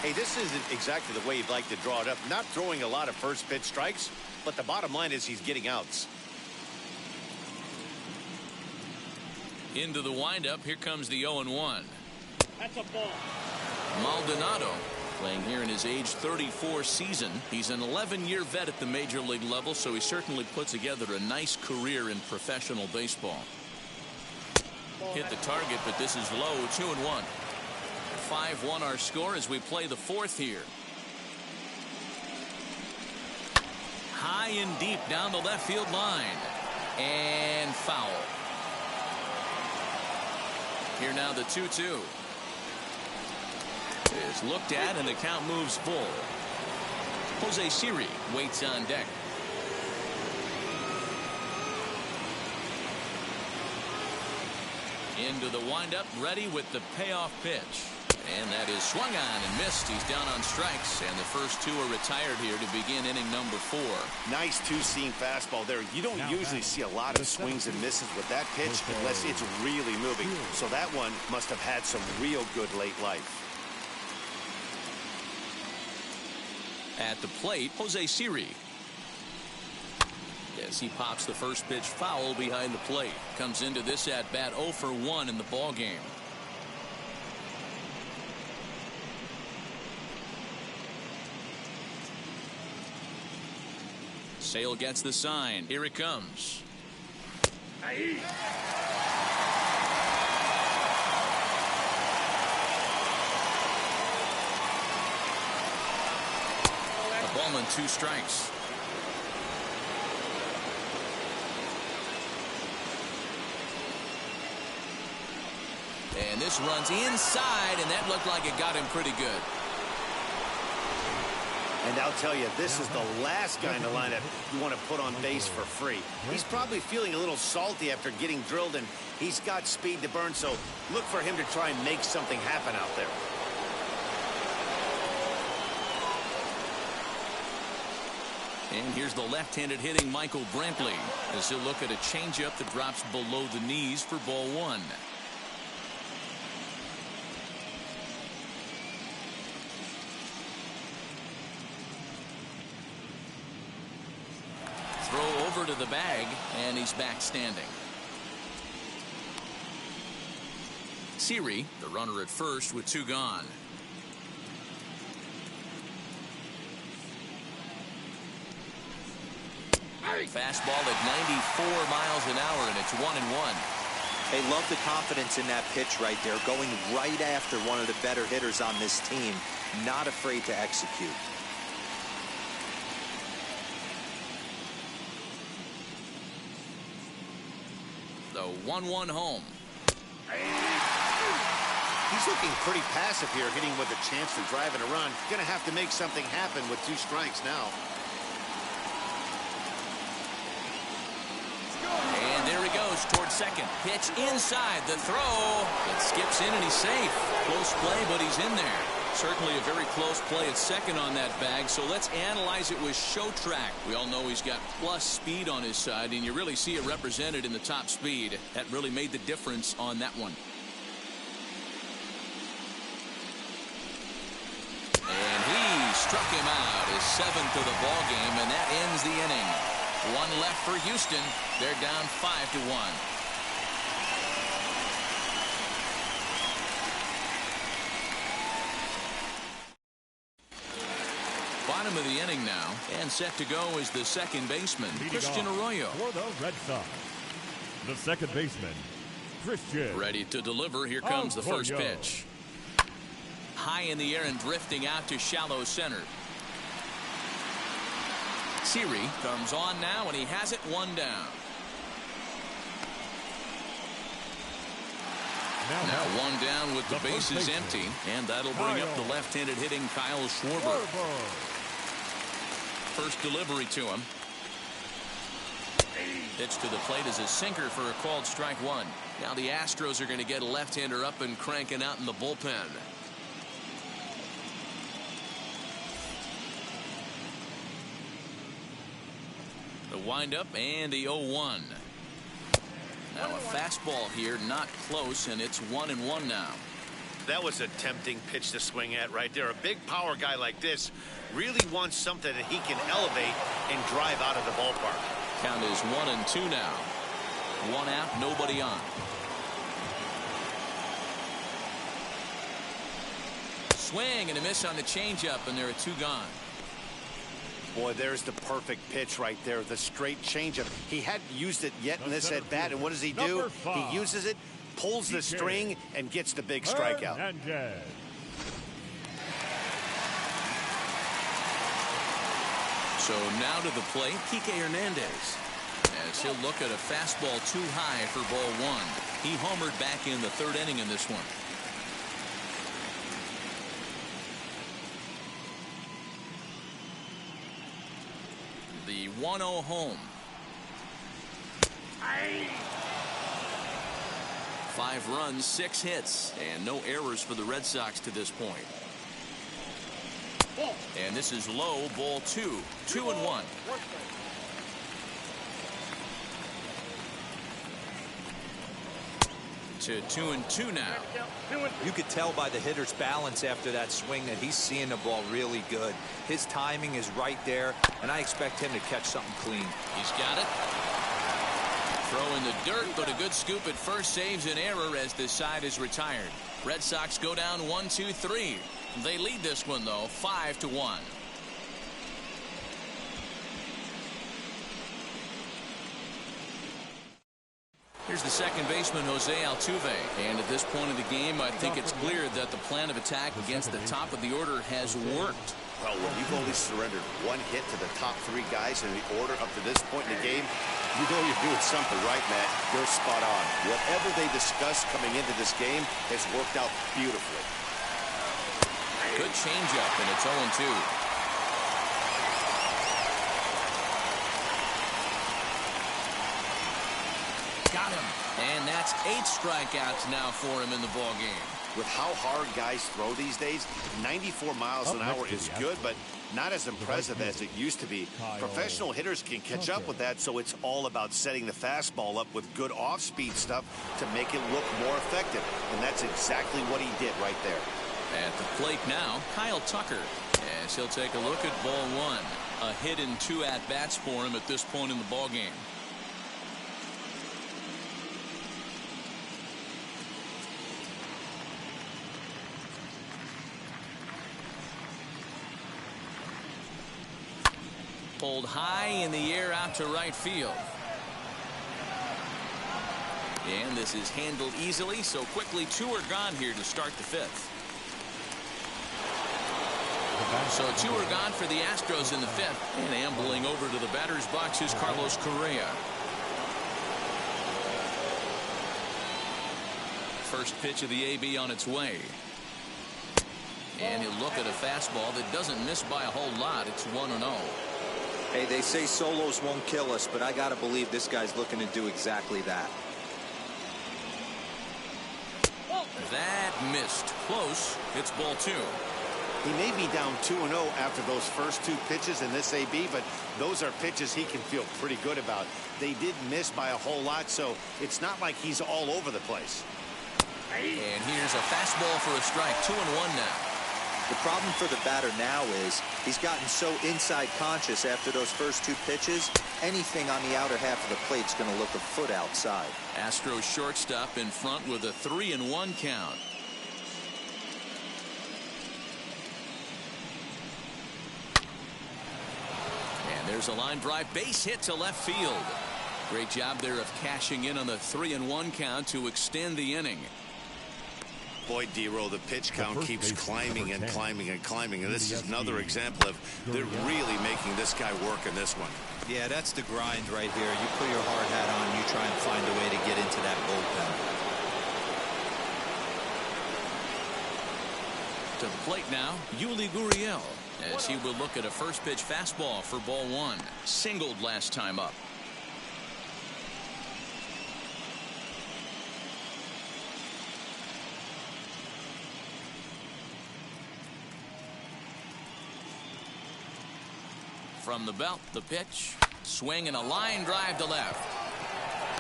Hey, this isn't exactly the way you'd like to draw it up. Not throwing a lot of first pitch strikes, but the bottom line is he's getting outs. Into the windup, here comes the 0-1. That's a ball. Maldonado playing here in his age 34 season. He's an 11-year vet at the major league level, so he certainly put together a nice career in professional baseball. Hit the target, but this is low. 2-1. 5-1 our score as we play the fourth here. High and deep down the left field line. And foul. Here now the 2-2. Is looked at and the count moves full. Jose Siri waits on deck. Into the windup, ready with the payoff pitch. And that is swung on and missed. He's down on strikes, and the first two are retired here to begin inning number 4. Nice two-seam fastball there. You don't usually see a lot of swings and misses with that pitch unless it's really moving. So that one must have had some real good late life. At the plate, Jose Siri. Yes, he pops the first pitch foul behind the plate. Comes into this at bat 0 for 1 in the ball game. Sale gets the sign. Here it comes. Aye. A ball and 2 strikes. And this runs inside, and that looked like it got him pretty good. And I'll tell you, this is the last guy in the lineup you want to put on base for free. He's probably feeling a little salty after getting drilled, and he's got speed to burn, so look for him to try and make something happen out there. And here's the left-handed hitting Michael Brantley as he'll look at a changeup that drops below the knees for ball 1. Throw over to the bag, and he's back standing. Siri, the runner at first with 2 gone. Fastball at 94 miles an hour, and it's 1-1. They love the confidence in that pitch right there, going right after one of the better hitters on this team, not afraid to execute. The 1-1 home. He's looking pretty passive here, hitting with a chance to drive in a run. Going to have to make something happen with 2 strikes now. And there he goes towards second. Pitch inside. The throw. It skips in and he's safe. Close play, but he's in there. Certainly a very close play at second on that bag. So let's analyze it with show track. We all know he's got plus speed on his side, and you really see it represented in the top speed. That really made the difference on that one. And he struck him out, his 7th of the ball game, and that ends the inning. 1 left for Houston. They're down 5-1. Bottom of the inning now, and set to go is the second baseman, Christian Arroyo. For the Red Sox, the second baseman, Christian. Ready to deliver. Here comes the first pitch. High in the air and drifting out to shallow center. Siri comes on now, and he has it 1 down. Now 1 down with the bases empty, and that'll bring up the left-handed hitting Kyle Schwarber. First delivery to him. Pitch to the plate is a sinker for a called strike 1. Now the Astros are going to get a left-hander up and cranking out in the bullpen. The windup and the 0-1. Now a fastball here, not close, and it's 1-1 now. That was a tempting pitch to swing at right there. A big power guy like this really wants something that he can elevate and drive out of the ballpark. Count is 1-2 now. 1 out, nobody on. Swing and a miss on the changeup, and there are 2 gone. Boy, there's the perfect pitch right there. The straight changeup. He hadn't used it yet in this at bat, and what does he do? He uses it, pulls the string, and gets the big strikeout. So now to the plate, Kike Hernandez, as he'll look at a fastball too high for ball 1. He homered back in the 3rd inning in this one. The 1-0 home. 5 runs, 6 hits, and no errors for the Red Sox to this point. And this is low, ball 2. 2-1. To 2-2 now. You could tell by the hitter's balance after that swing that he's seeing the ball really good. His timing is right there, and I expect him to catch something clean. He's got it. Throw in the dirt, but a good scoop at first saves an error as this side is retired. Red Sox go down 1-2-3. They lead this one, though, 5-1. Here's the second baseman, Jose Altuve. And at this point of the game, I think it's clear that the plan of attack against the top of the order has worked. Well, when you've only surrendered 1 hit to the top 3 guys in the order up to this point in the game, you know you're doing something right, Matt. You're spot on. Whatever they discussed coming into this game has worked out beautifully. Good changeup, and it's 0-2. Got him. And that's 8 strikeouts now for him in the ball game. With how hard guys throw these days, 94 miles an hour is good, but not as impressive as it used to be. Professional hitters can catch up with that, so it's all about setting the fastball up with good off-speed stuff to make it look more effective. And that's exactly what he did right there. At the plate now, Kyle Tucker, as he'll take a look at ball 1. A hit in 2 at-bats for him at this point in the ball game. Pulled high in the air out to right field. And this is handled easily, so quickly 2 are gone here to start the 5th. So 2 are gone for the Astros in the 5th. And ambling over to the batter's box is Carlos Correa. First pitch of the AB on its way. And he'll look at a fastball that doesn't miss by a whole lot. It's 1-0. Hey, they say solos won't kill us, but I got to believe this guy's looking to do exactly that. That missed. Close. It's ball 2. He may be down 2-0 after those first 2 pitches in this AB, but those are pitches he can feel pretty good about. They did miss by a whole lot, so it's not like he's all over the place. And here's a fastball for a strike. 2-1 now. The problem for the batter now is he's gotten so inside conscious after those first 2 pitches. Anything on the outer half of the plate's going to look a foot outside. Astros shortstop in front with a 3-1 count. And there's a line drive base hit to left field. Great job there of cashing in on the 3-1 count to extend the inning. Boy, D-Roll, the pitch count keeps climbing and climbing and climbing. And this is another example of they're really making this guy work in this one. Yeah, that's the grind right here. You put your hard hat on, you try and find a way to get into that bullpen. To the plate now, Yuli Gurriel, as he will look at a first pitch fastball for ball one. Singled last time up. From the belt, the pitch, swing and a line drive to left.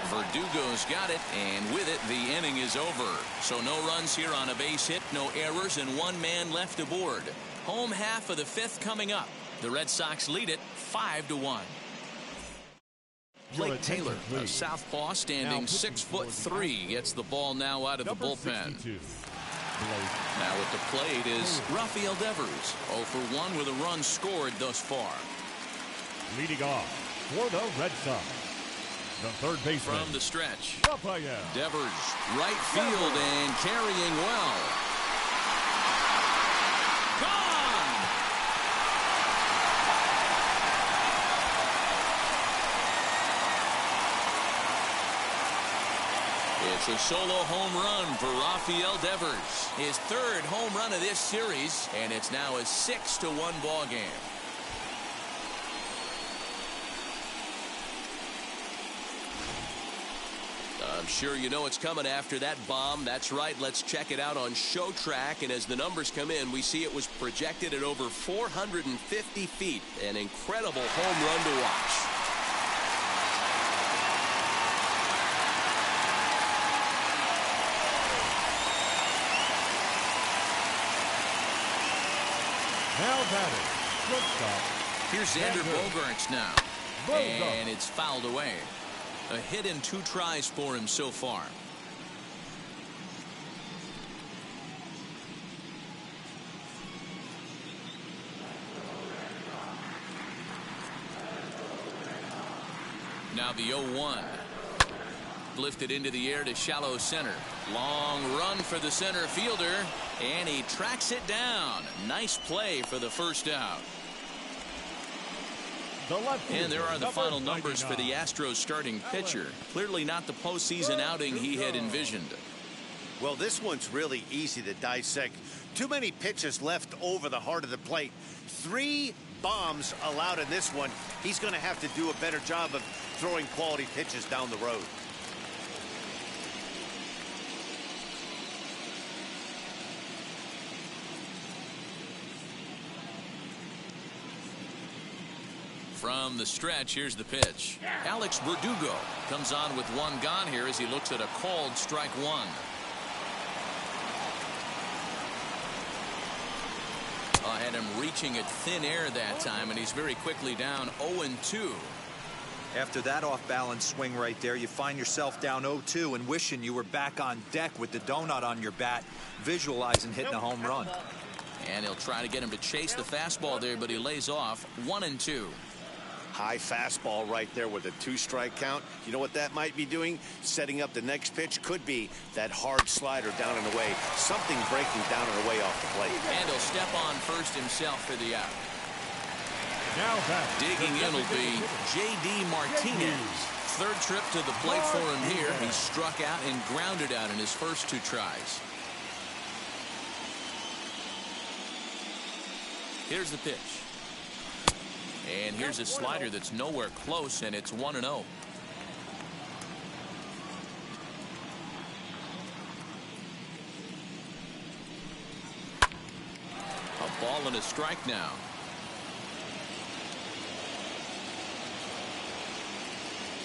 Verdugo's got it, and with it, the inning is over. So no runs here on a base hit, no errors, and one man left aboard. Home half of the fifth coming up. The Red Sox lead it 5-1. Blake Taylor, a southpaw standing 6'3", gets the ball now out of the bullpen. Now at the plate is Rafael Devers, 0 for 1 with a run scored thus far. Leading off for the Red Sox, the third baseman. From the stretch, Rafael Devers, right field and carrying well. Gone! It's a solo home run for Rafael Devers. His third home run of this series, and it's now a 6-1 ball game. I'm sure you know what's coming after that bomb. That's right. Let's check it out on Show Track. And as the numbers come in, we see it was projected at over 450 feet. An incredible home run to watch. Now batting, shortstop. Here's Xander Bogaerts now. And it's fouled away. A hit and 2 tries for him so far. Now the 0-1. Lifted into the air to shallow center. Long run for the center fielder, and he tracks it down. Nice play for the first out. And there are the final numbers for the Astros starting pitcher. Clearly not the postseason outing he had envisioned. Well, this one's really easy to dissect. Too many pitches left over the heart of the plate. 3 bombs allowed in this one. He's going to have to do a better job of throwing quality pitches down the road. From the stretch, here's the pitch. Alex Verdugo comes on with 1 gone here as he looks at a called strike 1. Had him reaching at thin air that time, and he's very quickly down 0-2. After that off-balance swing right there, you find yourself down 0-2 and wishing you were back on deck with the donut on your bat, visualizing hitting a home run. And he'll try to get him to chase the fastball there, but he lays off 1-2. High fastball right there with a 2-strike count. You know what that might be doing? Setting up the next pitch. Could be that hard slider down and away. Something breaking down and away off the plate. And he'll step on first himself for the out. Now back. Digging in will be J.D. Martinez. Third trip to the plate for him here. He struck out and grounded out in his first 2 tries. Here's the pitch. And here's a slider that's nowhere close, and it's 1-0. A ball and a strike now.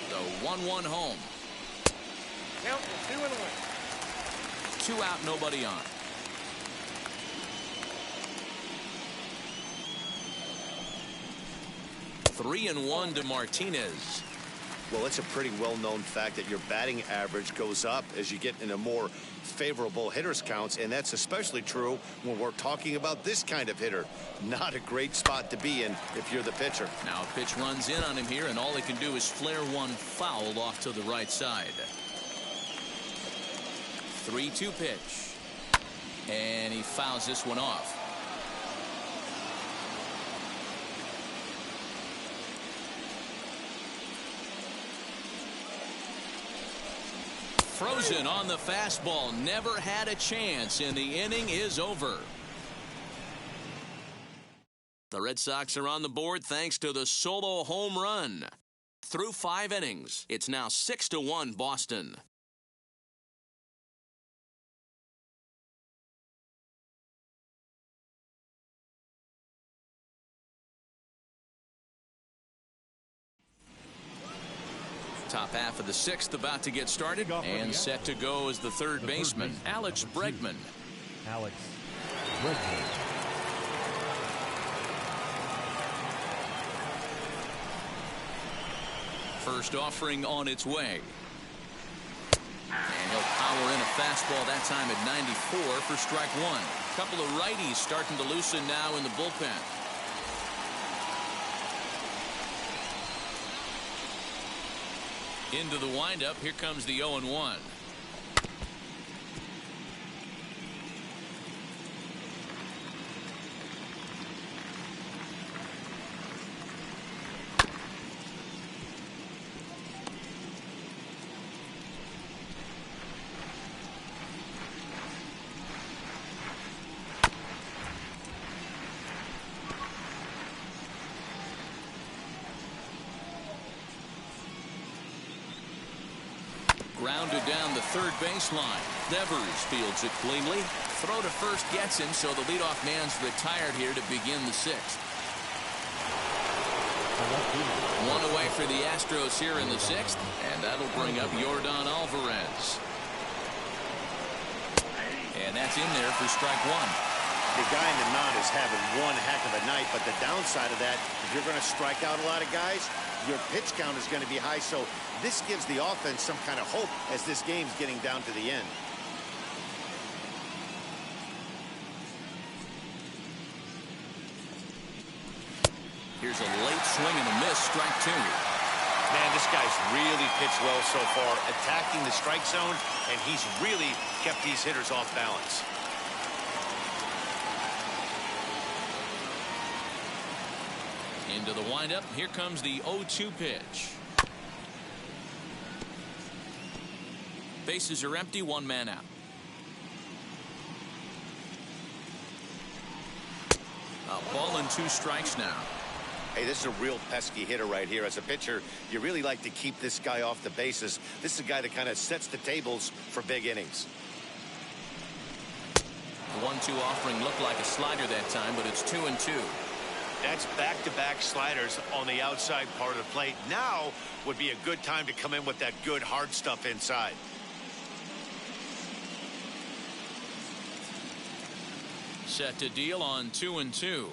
The 1-1 home. Count 2 2 out, nobody on. Three and 1 to Martinez. Well, it's a pretty well-known fact that your batting average goes up as you get in a more favorable hitters counts, and that's especially true when we're talking about this kind of hitter. Not a great spot to be in if you're the pitcher. Now a pitch runs in on him here, and all he can do is flare one foul off to the right side. 3-2 pitch. And he fouls this one off. Frozen on the fastball. Never had a chance, and the inning is over. The Red Sox are on the board thanks to the solo home run. Through 5 innings, it's now 6-1 Boston. Top half of the 6th about to get started, and set to go is the third baseman, Alex Bregman. Alex Bregman. First offering on its way. And he'll power in a fastball that time at 94 for strike 1. Couple of righties starting to loosen now in the bullpen. Into the windup. Here comes the 0-1. Grounded down the third baseline. Devers fields it cleanly. Throw to first gets him, so the leadoff man's retired here to begin the 6th. One away for the Astros here in the 6th, and that'll bring up Jorgon Alvarez. And that's in there for strike 1. The guy in the mound is having one heck of a night, but the downside of that, if you're going to strike out a lot of guys, your pitch count is going to be high, so this gives the offense some kind of hope as this game's getting down to the end. Here's a late swing and a miss, strike 2. Man, this guy's really pitched well so far, attacking the strike zone, and he's really kept these hitters off balance. Into the windup. Here comes the 0-2 pitch. Bases are empty, 1 man out. A ball and 2 strikes now. Hey, this is a real pesky hitter right here. As a pitcher, you really like to keep this guy off the bases. This is a guy that kind of sets the tables for big innings. The 1-2 offering looked like a slider that time, but it's 2-2. That's back-to-back sliders on the outside part of the plate. Now would be a good time to come in with that good hard stuff inside. Set to deal on 2-2.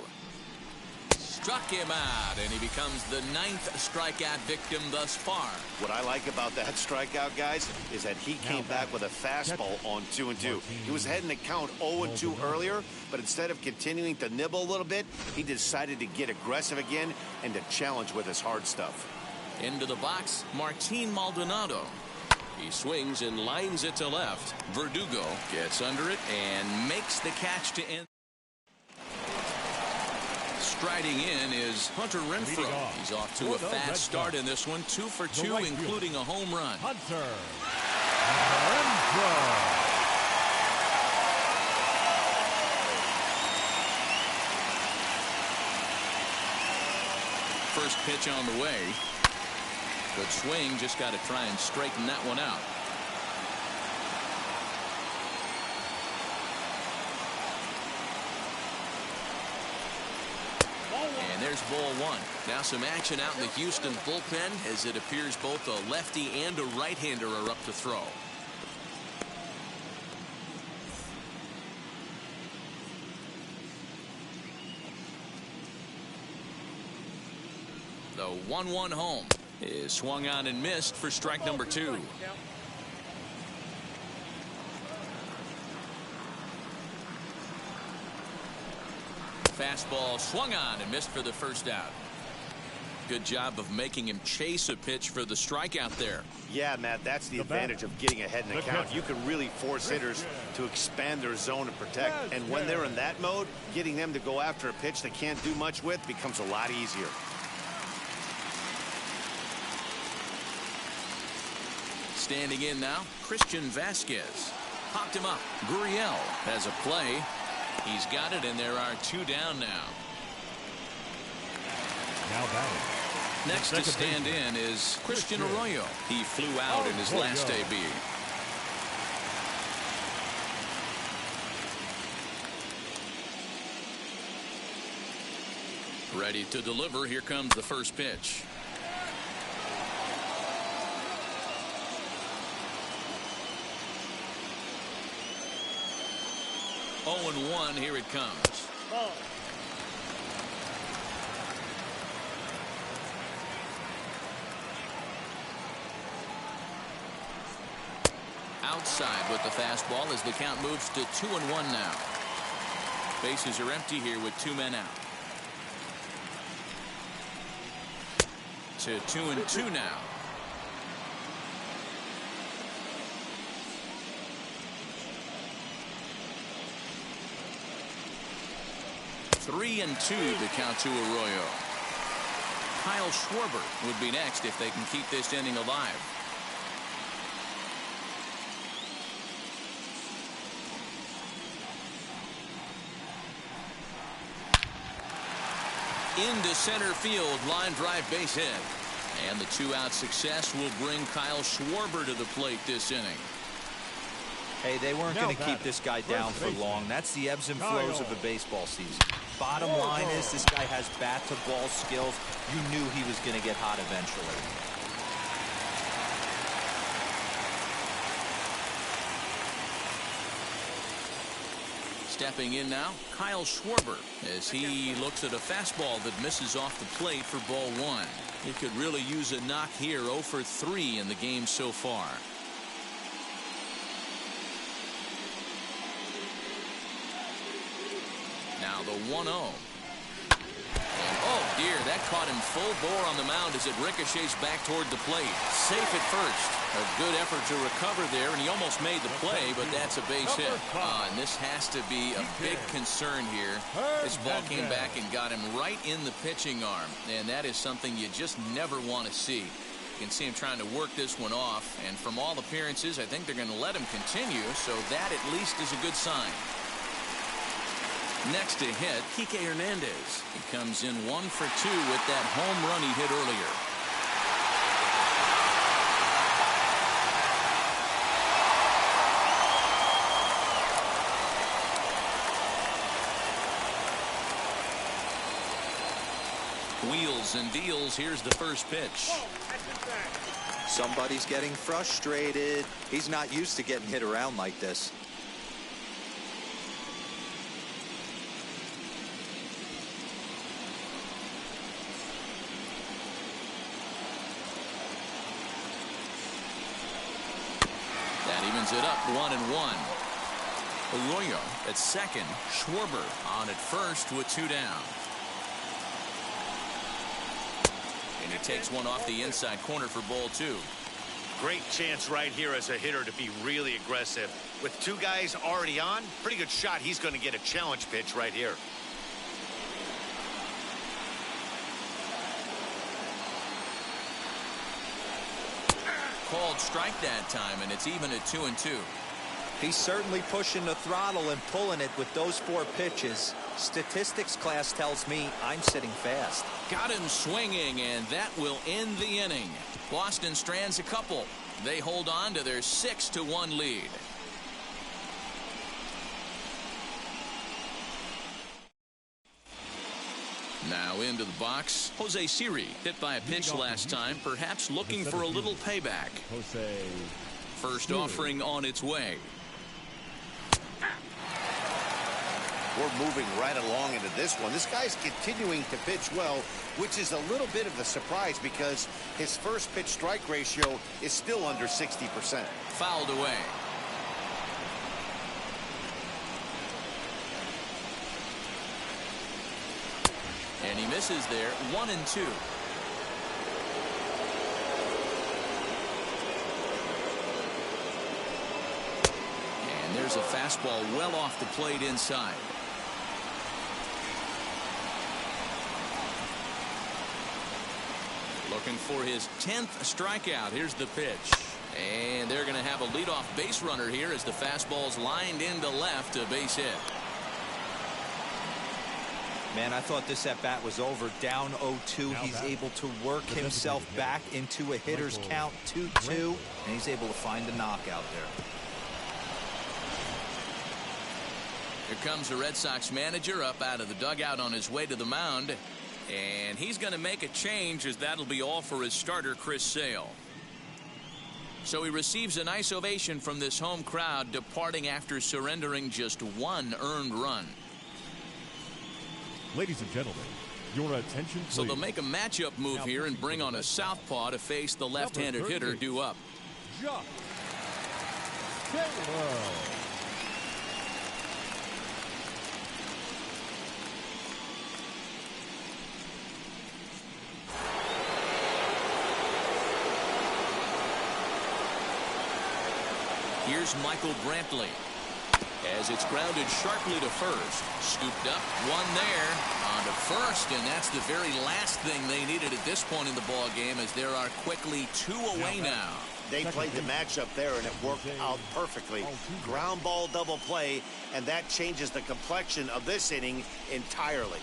Struck him out, and he becomes the 9th strikeout victim thus far. What I like about that strikeout, guys, is that he came back with a fastball on 2-2. He was heading to count 0-2 earlier, but instead of continuing to nibble a little bit, he decided to get aggressive again and to challenge with his hard stuff. Into the box, Maldonado. He swings and lines it to left. Verdugo gets under it and makes the catch to end. Striding in is Hunter Renfroe. He's off to a fast start in this one. 2 for 2, including a home run. Hunter Renfroe. First pitch on the way. Good swing. Just got to try and straighten that one out. And there's ball 1. Now some action out in the Houston bullpen, as it appears both a lefty and a right-hander are up to throw. The 1-1 home is swung on and missed for strike number 2. Fastball swung on and missed for the first out. Good job of making him chase a pitch for the strikeout there. Yeah, Matt, that's the advantage of getting ahead in the count. You can really force hitters to expand their zone and protect. And when they're in that mode, getting them to go after a pitch they can't do much with becomes a lot easier. Standing in now, Christian Vasquez. Popped him up. Gurriel has a play. He's got it, and there are 2 down now. Now batting. Next to stand in is Christian Arroyo. He flew out in his last AB. Ready to deliver. Here comes the first pitch. Oh, and 1. Here it comes. Outside with the fastball as the count moves to 2-1 now. Bases are empty here with 2 men out. To 2-2 now. Three and 2 to count to Arroyo. Kyle Schwarber would be next if they can keep this inning alive. Into center field, line drive base hit. And the 2-out success will bring Kyle Schwarber to the plate this inning. Hey, they weren't going to keep this guy down for long. That's the ebbs and flows of a baseball season. Bottom line is this guy has bat-to-ball skills. You knew he was going to get hot eventually. Stepping in now, Kyle Schwarber, as he looks at a fastball that misses off the plate for ball 1. He could really use a knock here. 0 for 3 in the game so far. Now the 1-0. Oh dear, that caught him full bore on the mound as it ricochets back toward the plate. Safe at first. A good effort to recover there, and he almost made the play, but that's a base hit. And this has to be a big concern here. This ball came back and got him right in the pitching arm, and that is something you just never want to see. You can see him trying to work this one off, and from all appearances, I think they're going to let him continue, so that at least is a good sign. Next to hit, Kike Hernandez. He comes in 1 for 2 with that home run he hit earlier. Wheels and deals. Here's the first pitch. Somebody's getting frustrated. He's not used to getting hit around like this. It up 1-1. Arroyo at second. Schwarber on at first with 2 down. And it takes one off the inside corner for ball 2. Great chance right here as a hitter to be really aggressive. With 2 guys already on, pretty good shot. He's going to get a challenge pitch right here. Called strike that time, and it's even at 2-2. He's certainly pushing the throttle and pulling it with those 4 pitches. Statistics class tells me I'm sitting fast. Got him swinging, and that will end the inning. Boston strands a couple. They hold on to their 6-1 lead. Now into the box, Jose Siri, hit by a pitch last time, perhaps looking for a little payback. First offering on its way. We're moving right along into this one. This guy's continuing to pitch well, which is a little bit of a surprise because his first pitch strike ratio is still under 60%. Fouled away. And he misses there. 1-2. there's a fastball well off the plate inside. Looking for his 10th strikeout. Here's the pitch. And they're going to have a leadoff base runner here as the fastball's lined into left, a base hit. Man, I thought this at-bat was over. Down 0-2. He's able to work himself back into a hitter's count, 2-2, and he's able to find the knockout there. Here comes the Red Sox manager up out of the dugout on his way to the mound. And he's going to make a change, as that'll be all for his starter, Chris Sale. So he receives a nice ovation from this home crowd, departing after surrendering just one earned run. Ladies and gentlemen, your attention, please. So they'll make a matchup move here and bring on a southpaw to face the left-handed hitter due up. Josh Taylor. Here's Michael Brantley as it's grounded sharply to first. Scooped up, one there on to first, and that's the very last thing they needed at this point in the ball game, as there are quickly 2 away now. They played the matchup there, and it worked out perfectly. Ground ball double play, and that changes the complexion of this inning entirely.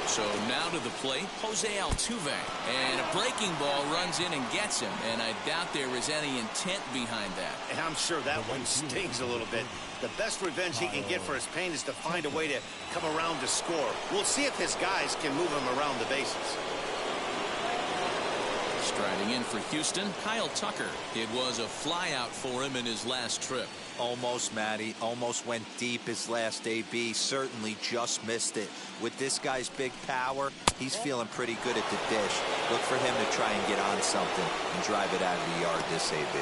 So now to the plate, Jose Altuve. And a breaking ball runs in and gets him. And I doubt there is any intent behind that. And I'm sure that one stings a little bit. The best revenge he can get for his pain is to find a way to come around to score. We'll see if his guys can move him around the bases. Striding in for Houston, Kyle Tucker. It was a flyout for him in his last trip. Almost, Matty. Almost went deep his last AB. Certainly just missed it. With this guy's big power, he's feeling pretty good at the dish. Look for him to try and get on something and drive it out of the yard this AB.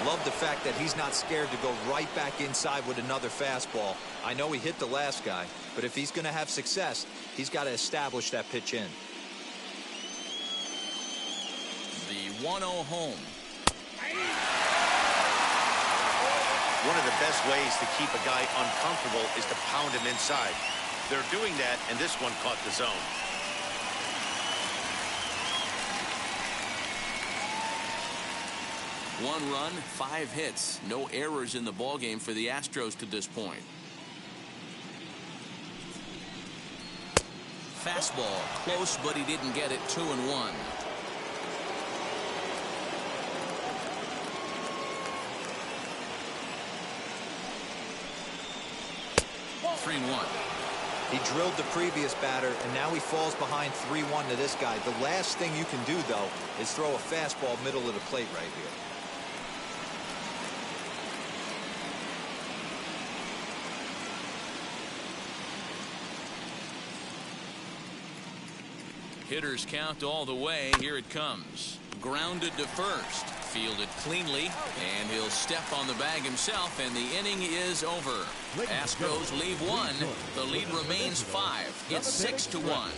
Love the fact that he's not scared to go right back inside with another fastball. I know he hit the last guy, but if he's going to have success, he's got to establish that pitch in. The 1-0 home. One of the best ways to keep a guy uncomfortable is to pound him inside. They're doing that, and this one caught the zone. One run, 5 hits. No errors in the ballgame for the Astros to this point. Fastball, close, but he didn't get it. 2-1. 3-1. He drilled the previous batter, and now he falls behind 3-1 to this guy. The last thing you can do, though, is throw a fastball middle of the plate right here. Hitters count all the way. Here it comes. Grounded to first. Fielded cleanly, and he'll step on the bag himself, and the inning is over. Astros leave 1. The lead remains 5. It's 6-1.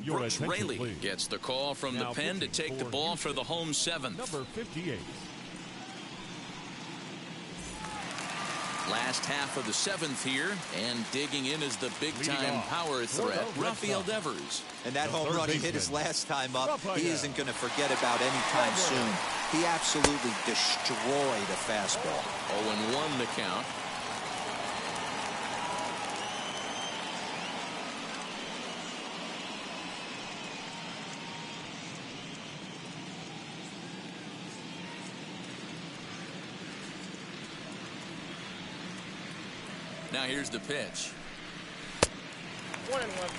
Brooks Raley gets the call from the pen to take the ball for the home 7th. Number 58. Last half of the 7th here, and digging in is the big-time power threat, Rafael Devers. And that home run he hit his last time up, he isn't going to forget about any time soon. He absolutely destroyed a fastball. 0-1 the count. Now here's the pitch. 1-1.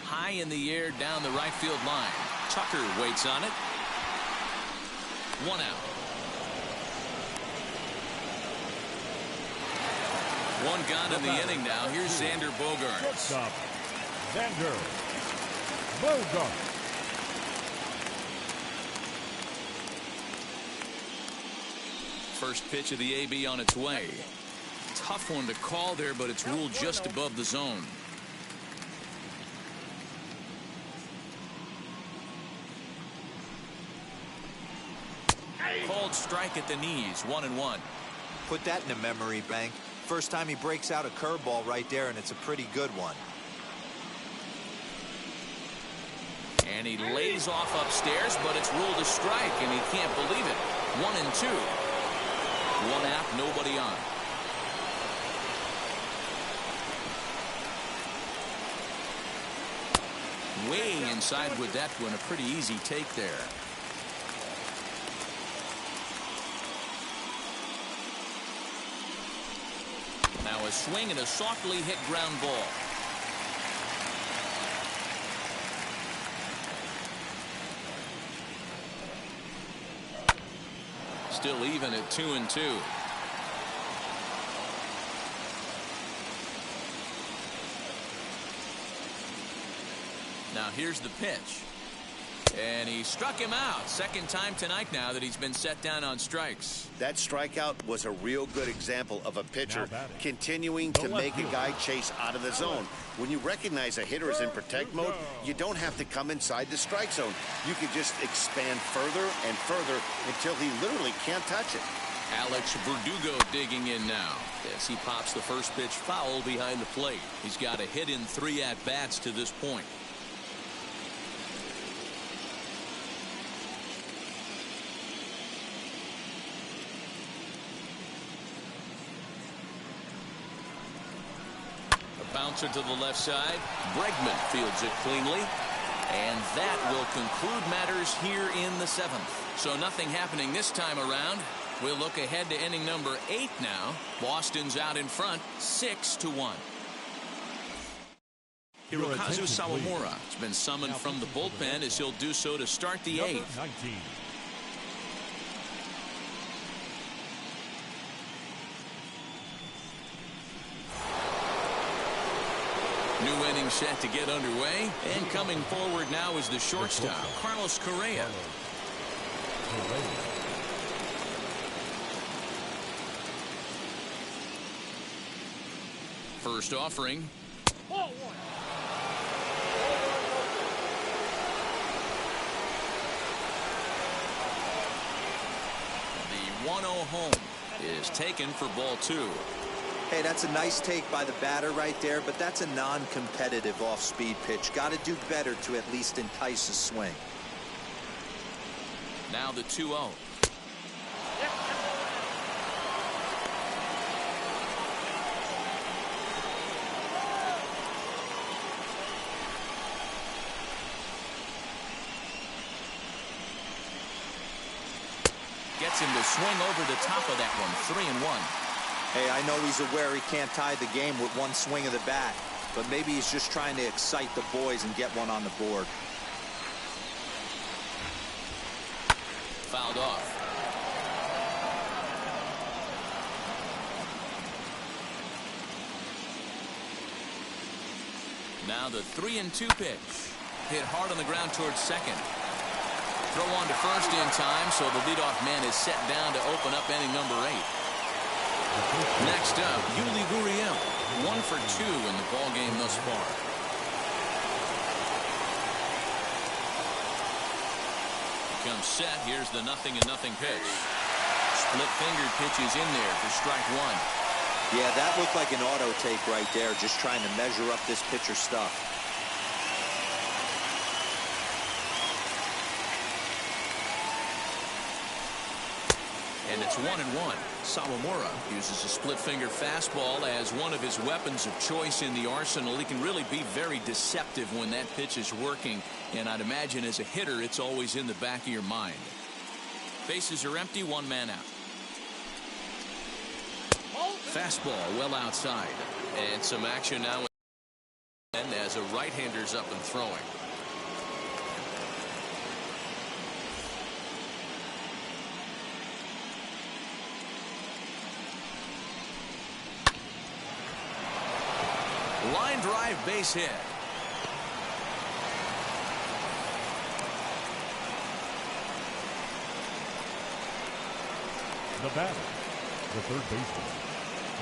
High in the air down the right field line. Tucker waits on it. 1 out. One gone in the inning now. Here's Xander Bogaerts. Shortstop, Xander Bogaerts. First pitch of the AB on its way. Tough one to call there, but it's ruled just above the zone. Called strike at the knees, 1-1. Put that in the memory bank. First time he breaks out a curveball right there, and it's a pretty good one. And he lays off upstairs, but it's ruled a strike, and he can't believe it. 1-2. One out, nobody on. Way inside with that one, a pretty easy take there. Now a swing and a softly hit ground ball. Still even at 2-2. Now here's the pitch. And he struck him out. Second time tonight now that he's been set down on strikes. That strikeout was a real good example of a pitcher continuing to make a guy chase out of the zone. When you recognize a hitter is in protect mode, you don't have to come inside the strike zone. You can just expand further and further until he literally can't touch it. Alex Verdugo digging in now as he pops the first pitch foul behind the plate. He's got a hit in 3 at-bats to this point. Bouncer to the left side. Bregman fields it cleanly. And that will conclude matters here in the 7th. So nothing happening this time around. We'll look ahead to inning number 8 now. Boston's out in front, 6-1. Hirokazu Sawamura has been summoned from the bullpen as he'll do so to start the 8th. 19. New inning set to get underway, and coming forward now is the shortstop, Carlos Correa. First offering. The 1-0 home is taken for ball 2. Hey, that's a nice take by the batter right there, but that's a non-competitive off-speed pitch. Got to do better to at least entice a swing. Now the 2-0. Gets him to swing over the top of that one. 3-1. Hey, I know he's aware he can't tie the game with one swing of the bat, but maybe he's just trying to excite the boys and get one on the board. Fouled off. Now the 3-2 pitch. Hit hard on the ground towards second. Throw on to first in time, so the leadoff man is set down to open up inning number 8. Next up, Yuli Gurriel, 1 for 2 in the ball game thus far. Comes set. Here's the 0-0 pitch. Split fingered pitch is in there for strike 1. Yeah, that looked like an auto take right there, just trying to measure up this pitcher's stuff. And it's 1-1. Sawamura uses a split finger fastball as one of his weapons of choice in the arsenal. He can really be very deceptive when that pitch is working, and I'd imagine as a hitter it's always in the back of your mind. Bases are empty, 1 man out. Fastball well outside, and some action now as a right-hander's up and throwing. Line drive base hit. The batter, the third baseman,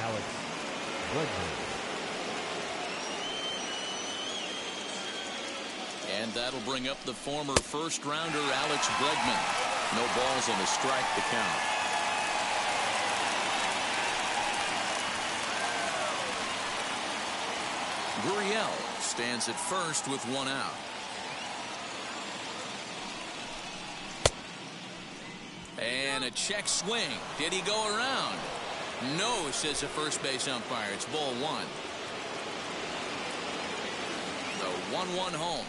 Alex Bregman. And that'll bring up the former first-rounder Alex Bregman. No balls and a strike to count. Gurriel stands at first with one out. And a check swing. Did he go around? No, says the first base umpire. It's ball one. The 1-1 home.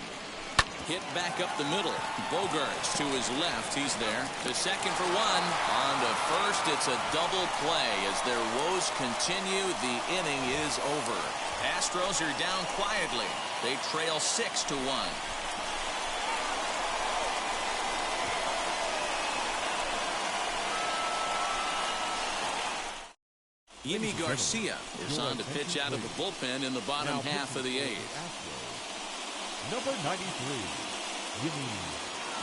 Hit back up the middle. Bogarts to his left. He's there. To second for one. On to first. It's a double play. As their woes continue, the inning is over. Astros are down quietly. They trail 6-1. Yimi Garcia is on to pitch out of the bullpen in the bottom half of the eighth. Number 93, Yimi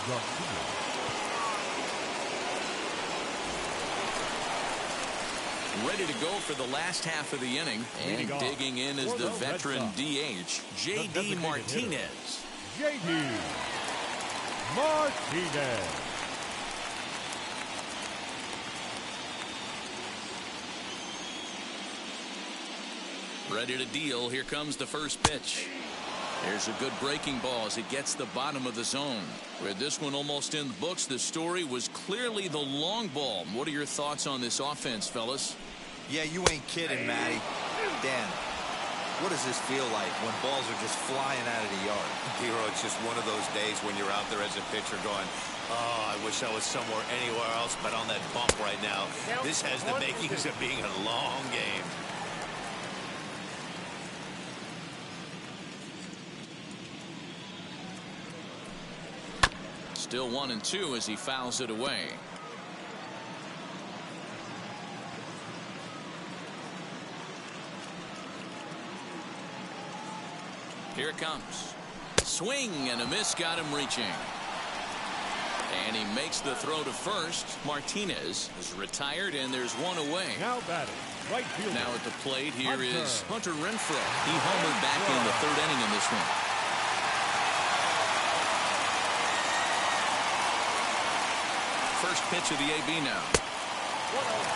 Garcia. Ready to go for the last half of the inning. And digging in is the veteran DH, J.D. Martinez. J.D. Martinez. Ready to deal. Here comes the first pitch. There's a good breaking ball as it gets the bottom of the zone. With this one almost in the books, the story was clearly the long ball. What are your thoughts on this offense, fellas? Yeah, you ain't kidding, Matty. Dan, what does this feel like when balls are just flying out of the yard? Hero, it's just one of those days when you're out there as a pitcher going, oh, I wish I was somewhere anywhere else but on that bump right now. This has the makings of being a long game. Still 1-2 as he fouls it away. Here it comes. Swing and a miss got him reaching. And he makes the throw to first. Martinez is retired and there's one away. Now batting, right fielder. Now at the plate here is Hunter Renfroe. He homered back in the third inning in this one. First pitch of the AB now.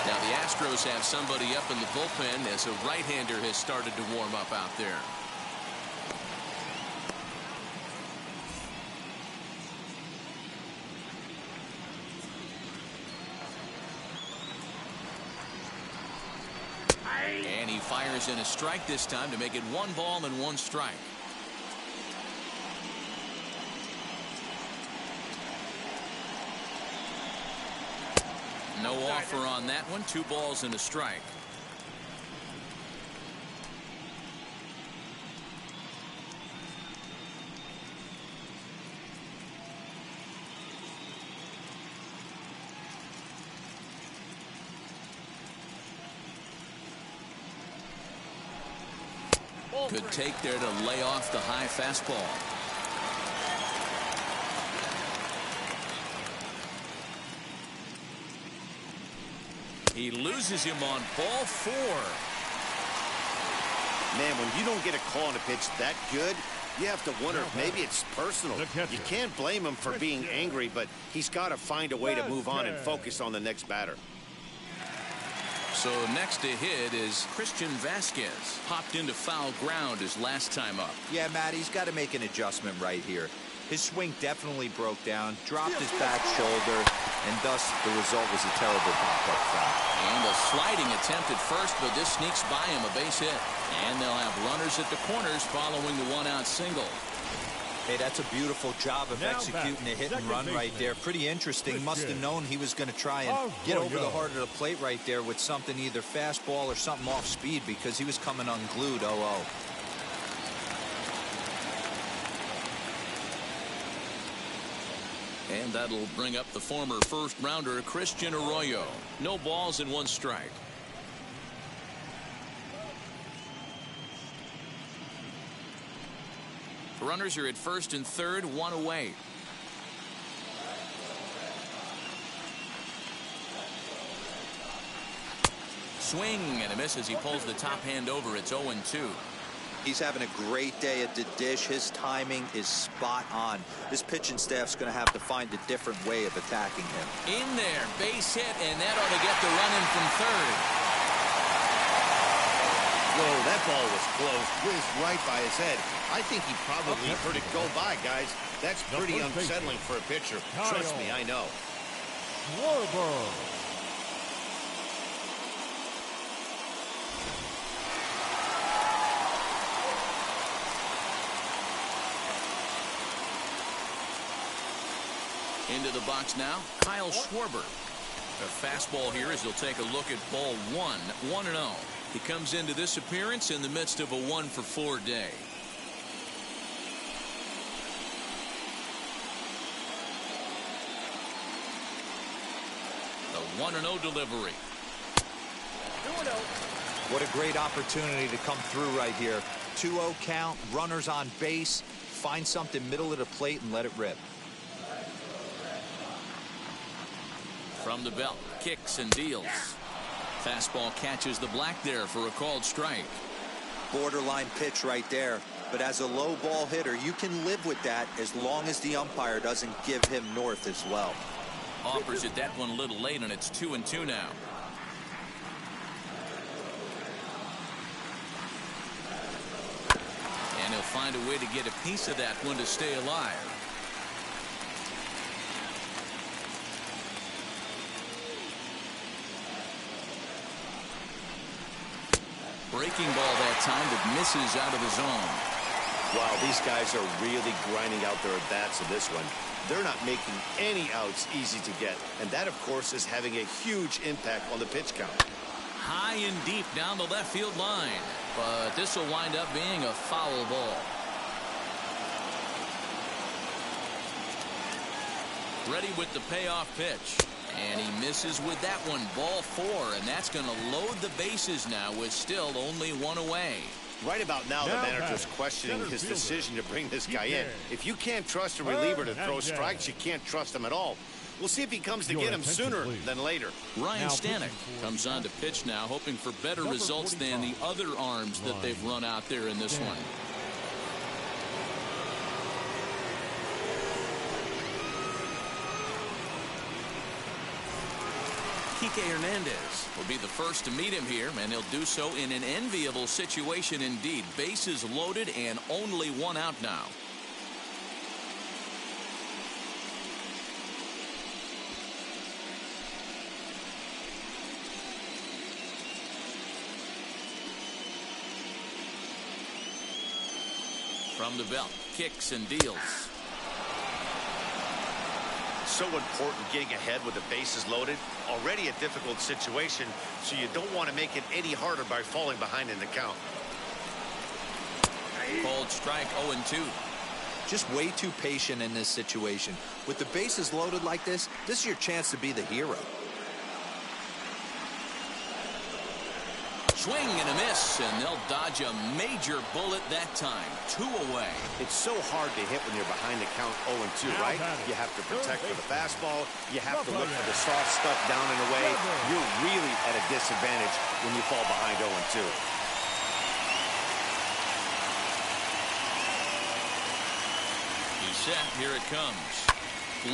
Now the Astros have somebody up in the bullpen as a right-hander has started to warm up out there. And he fires in a strike this time to make it 1 ball and 1 strike. No offer on that one. 2 balls and a strike. Good take there to lay off the high fastball. He loses him on ball 4. Man, when you don't get a call on a pitch that good, you have to wonder if maybe it's personal. You can't blame him for being angry, but he's got to find a way to move on and focus on the next batter. So next to hit is Christian Vasquez. Popped into foul ground his last time up. Yeah, Matt, he's got to make an adjustment right here. His swing definitely broke down, dropped his back shoulder, and thus the result was a terrible pop-up foul. And a sliding attempt at first, but this sneaks by him, a base hit. And they'll have runners at the corners following the 1-out single. Hey, that's a beautiful job of executing a hit and run right there. Pretty interesting. Must have known he was going to try and get over the heart of the plate right there with something, either fastball or something off speed, because he was coming unglued. 0-0. And that'll bring up the former first-rounder Christian Arroyo. No balls and 1 strike. Runners are at first and third, one away. Swing and a miss as he pulls the top hand over. It's 0-2. He's having a great day at the dish. His timing is spot on. This pitching staff's going to have to find a different way of attacking him. In there, base hit, and that ought to get the run in from third. Whoa, that ball was close, whizzed right by his head. I think he probably heard it go by, guys. That's pretty unsettling for a pitcher. Trust me, I know. Into the box now, Kyle Schwarber. A fastball here as he'll take a look at ball one, 1-0. He comes into this appearance in the midst of a 1-for-4 day. The 1-0 delivery. 2-0. What a great opportunity to come through right here. 2-0 count, runners on base. Find something middle of the plate and let it rip. From the belt, kicks and deals. Fastball catches the black there for a called strike. Borderline pitch right there. But as a low ball hitter, you can live with that as long as the umpire doesn't give him north as well. Offers it that one a little late, and it's 2-2 now. And he'll find a way to get a piece of that one to stay alive. Breaking ball that time that misses out of the zone. Wow, these guys are really grinding out their at-bats in this one. They're not making any outs easy to get, and that, of course, is having a huge impact on the pitch count. High and deep down the left field line, but this will wind up being a foul ball. Ready with the payoff pitch. And he misses with that one. Ball 4, and that's going to load the bases now with still only one away. Right about now, the manager's questioning his decision to bring this guy in. If you can't trust a reliever to throw strikes, you can't trust him at all. We'll see if he comes to get him sooner than later. Ryan Stanek comes on to pitch now, hoping for better results than the other arms that they've run out there in this one. Kike Hernandez will be the first to meet him here, and he'll do so in an enviable situation indeed. Bases loaded and only one out now. From the belt, kicks and deals. So important getting ahead with the bases loaded. Already a difficult situation, so you don't want to make it any harder by falling behind in the count. Cold strike, 0-2. Just way too patient in this situation. With the bases loaded like this is your chance to be the hero. Swing and a miss, and they'll dodge a major bullet that time. 2 away. It's so hard to hit when you're behind the count 0-2, right? You have to protect for the fastball. You have to look for the soft stuff down and away. You're really at a disadvantage when you fall behind 0-2. He's set. Here it comes.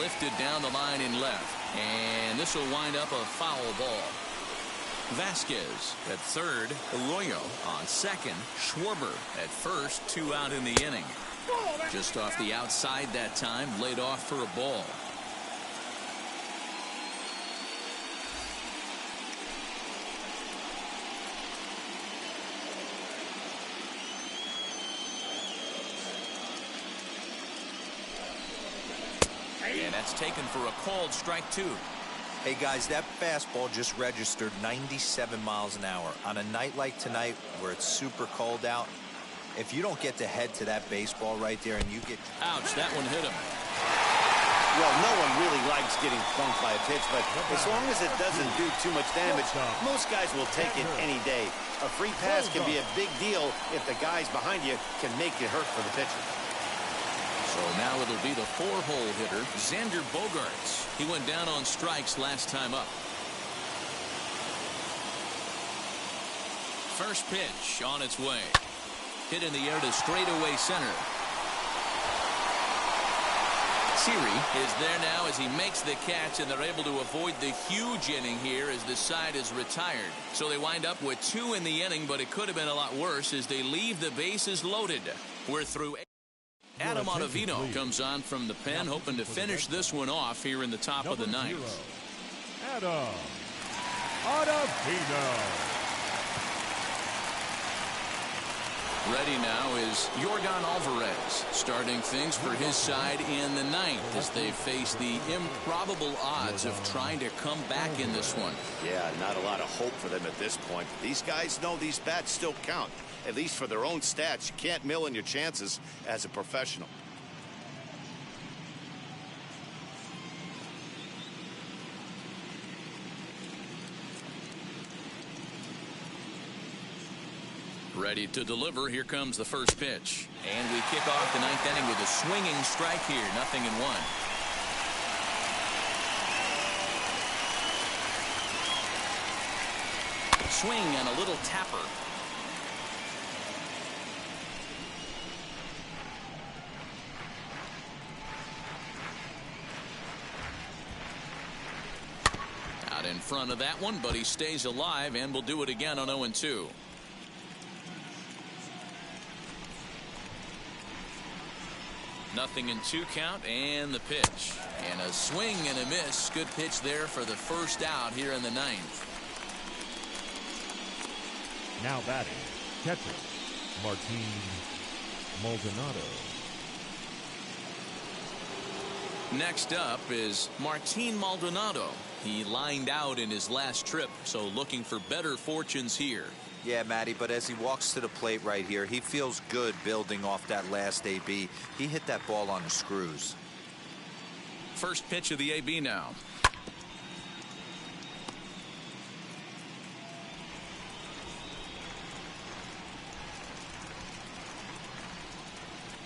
Lifted down the line in left. And this will wind up a foul ball. Vasquez at third, Arroyo on second, Schwarber at first, 2 out in the inning. Just off the outside that time, laid off for a ball. And that's taken for a called strike 2. Hey guys, that fastball just registered 97 miles an hour. On a night like tonight where it's super cold out, if you don't get to head to that baseball right there and you get... Ouch, that one hit him. Well, no one really likes getting plunked by a pitch, but as long as it doesn't do too much damage, most guys will take it any day. A free pass can be a big deal if the guys behind you can make it hurt for the pitcher. So now it'll be the 4-hole hitter, Xander Bogaerts. He went down on strikes last time up. First pitch on its way. Hit in the air to straightaway center. Siri is there now as he makes the catch, and they're able to avoid the huge inning here as the side is retired. So they wind up with 2 in the inning, but it could have been a lot worse as they leave the bases loaded. We're through. Adam Ottavino comes on from the pen, hoping to finish this one off here in the top of the ninth. Adam Ottavino. Ready now is Jorgon Alvarez, starting things for his side in the ninth as they face the improbable odds of trying to come back in this one. Yeah, not a lot of hope for them at this point. These guys know these bats still count, at least for their own stats. You can't mill in your chances as a professional. Ready to deliver. Here comes the first pitch. And we kick off the ninth inning with a swinging strike here. 0-1. Swing and a little tapper. Out in front of that one, but he stays alive and will do it again on 0-2. Nothing in 2 count, and the pitch. And a swing and a miss. Good pitch there for the first out here in the ninth. Now batting, catcher, Martin Maldonado. Next up is Martin Maldonado. He lined out in his last trip, so looking for better fortunes here. Yeah, Matty, but as he walks to the plate right here, he feels good building off that last AB. He hit that ball on the screws. First pitch of the AB now.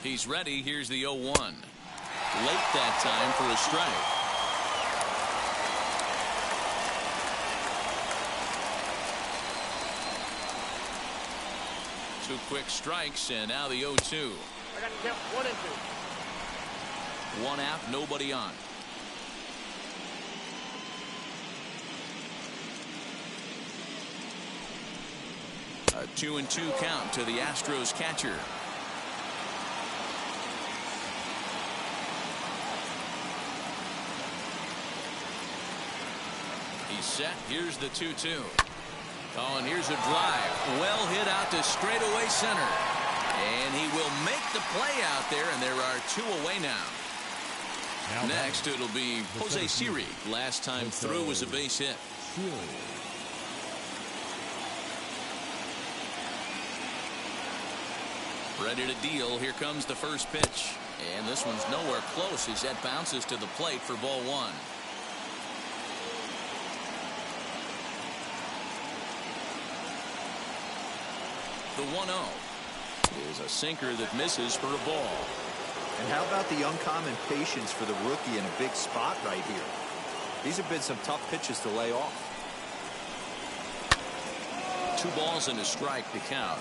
He's ready. Here's the 0-1. Late that time for a strike. 2 quick strikes, and now the 0-2. I got to count 1 and 2. 1 out, nobody on. A 2-2 count to the Astros catcher. He's set. Here's the 2-2. Oh, and here's a drive. Well hit out to straightaway center. And he will make the play out there, and there are 2 away now. Next, it'll be Jose Siri. Last time through was a base hit. Ready to deal. Here comes the first pitch. And this one's nowhere close as that bounces to the plate for ball 1. The 1-0 is a sinker that misses for a ball. And how about the uncommon patience for the rookie in a big spot right here? These have been some tough pitches to lay off. 2 balls and a strike to count.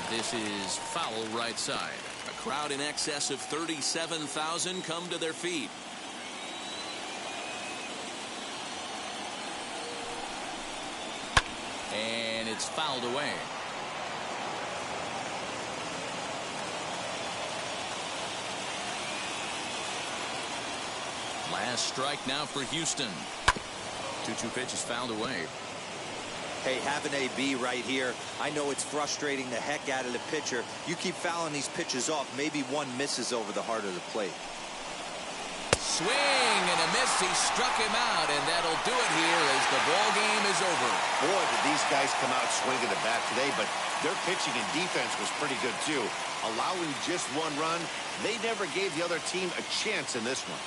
This is foul right side. A crowd in excess of 37,000 come to their feet. And it's fouled away. Last strike now for Houston. 2-2 pitch is fouled away. Hey, have an AB right here. I know it's frustrating the heck out of the pitcher. You keep fouling these pitches off, maybe one misses over the heart of the plate. Swing and a miss. He struck him out, and that'll do it here as the ball game is over. Boy, did these guys come out swinging the bat today, but their pitching and defense was pretty good too. Allowing just 1 run, they never gave the other team a chance in this one.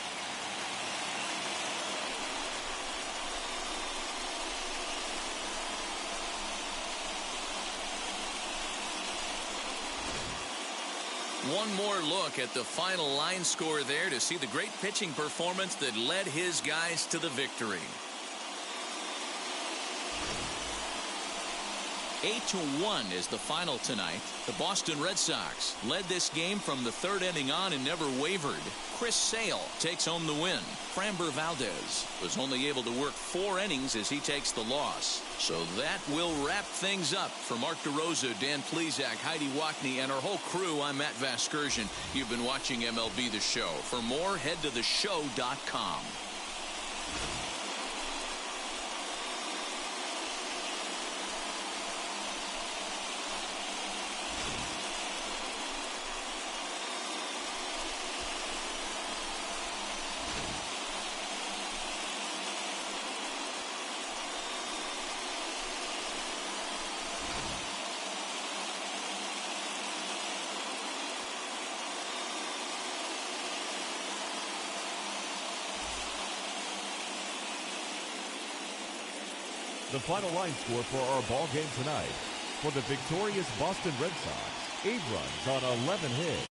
One more look at the final line score there to see the great pitching performance that led his guys to the victory. 8-1 is the final tonight. The Boston Red Sox led this game from the third inning on and never wavered. Chris Sale takes home the win. Framber Valdez was only able to work 4 innings as he takes the loss. So that will wrap things up. For Mark DeRosa, Dan Plesac, Heidi Wackney, and our whole crew, I'm Matt Vasgersian. You've been watching MLB The Show. For more, head to theshow.com. The final line score for our ball game tonight. For the victorious Boston Red Sox, 8 runs on 11 hits.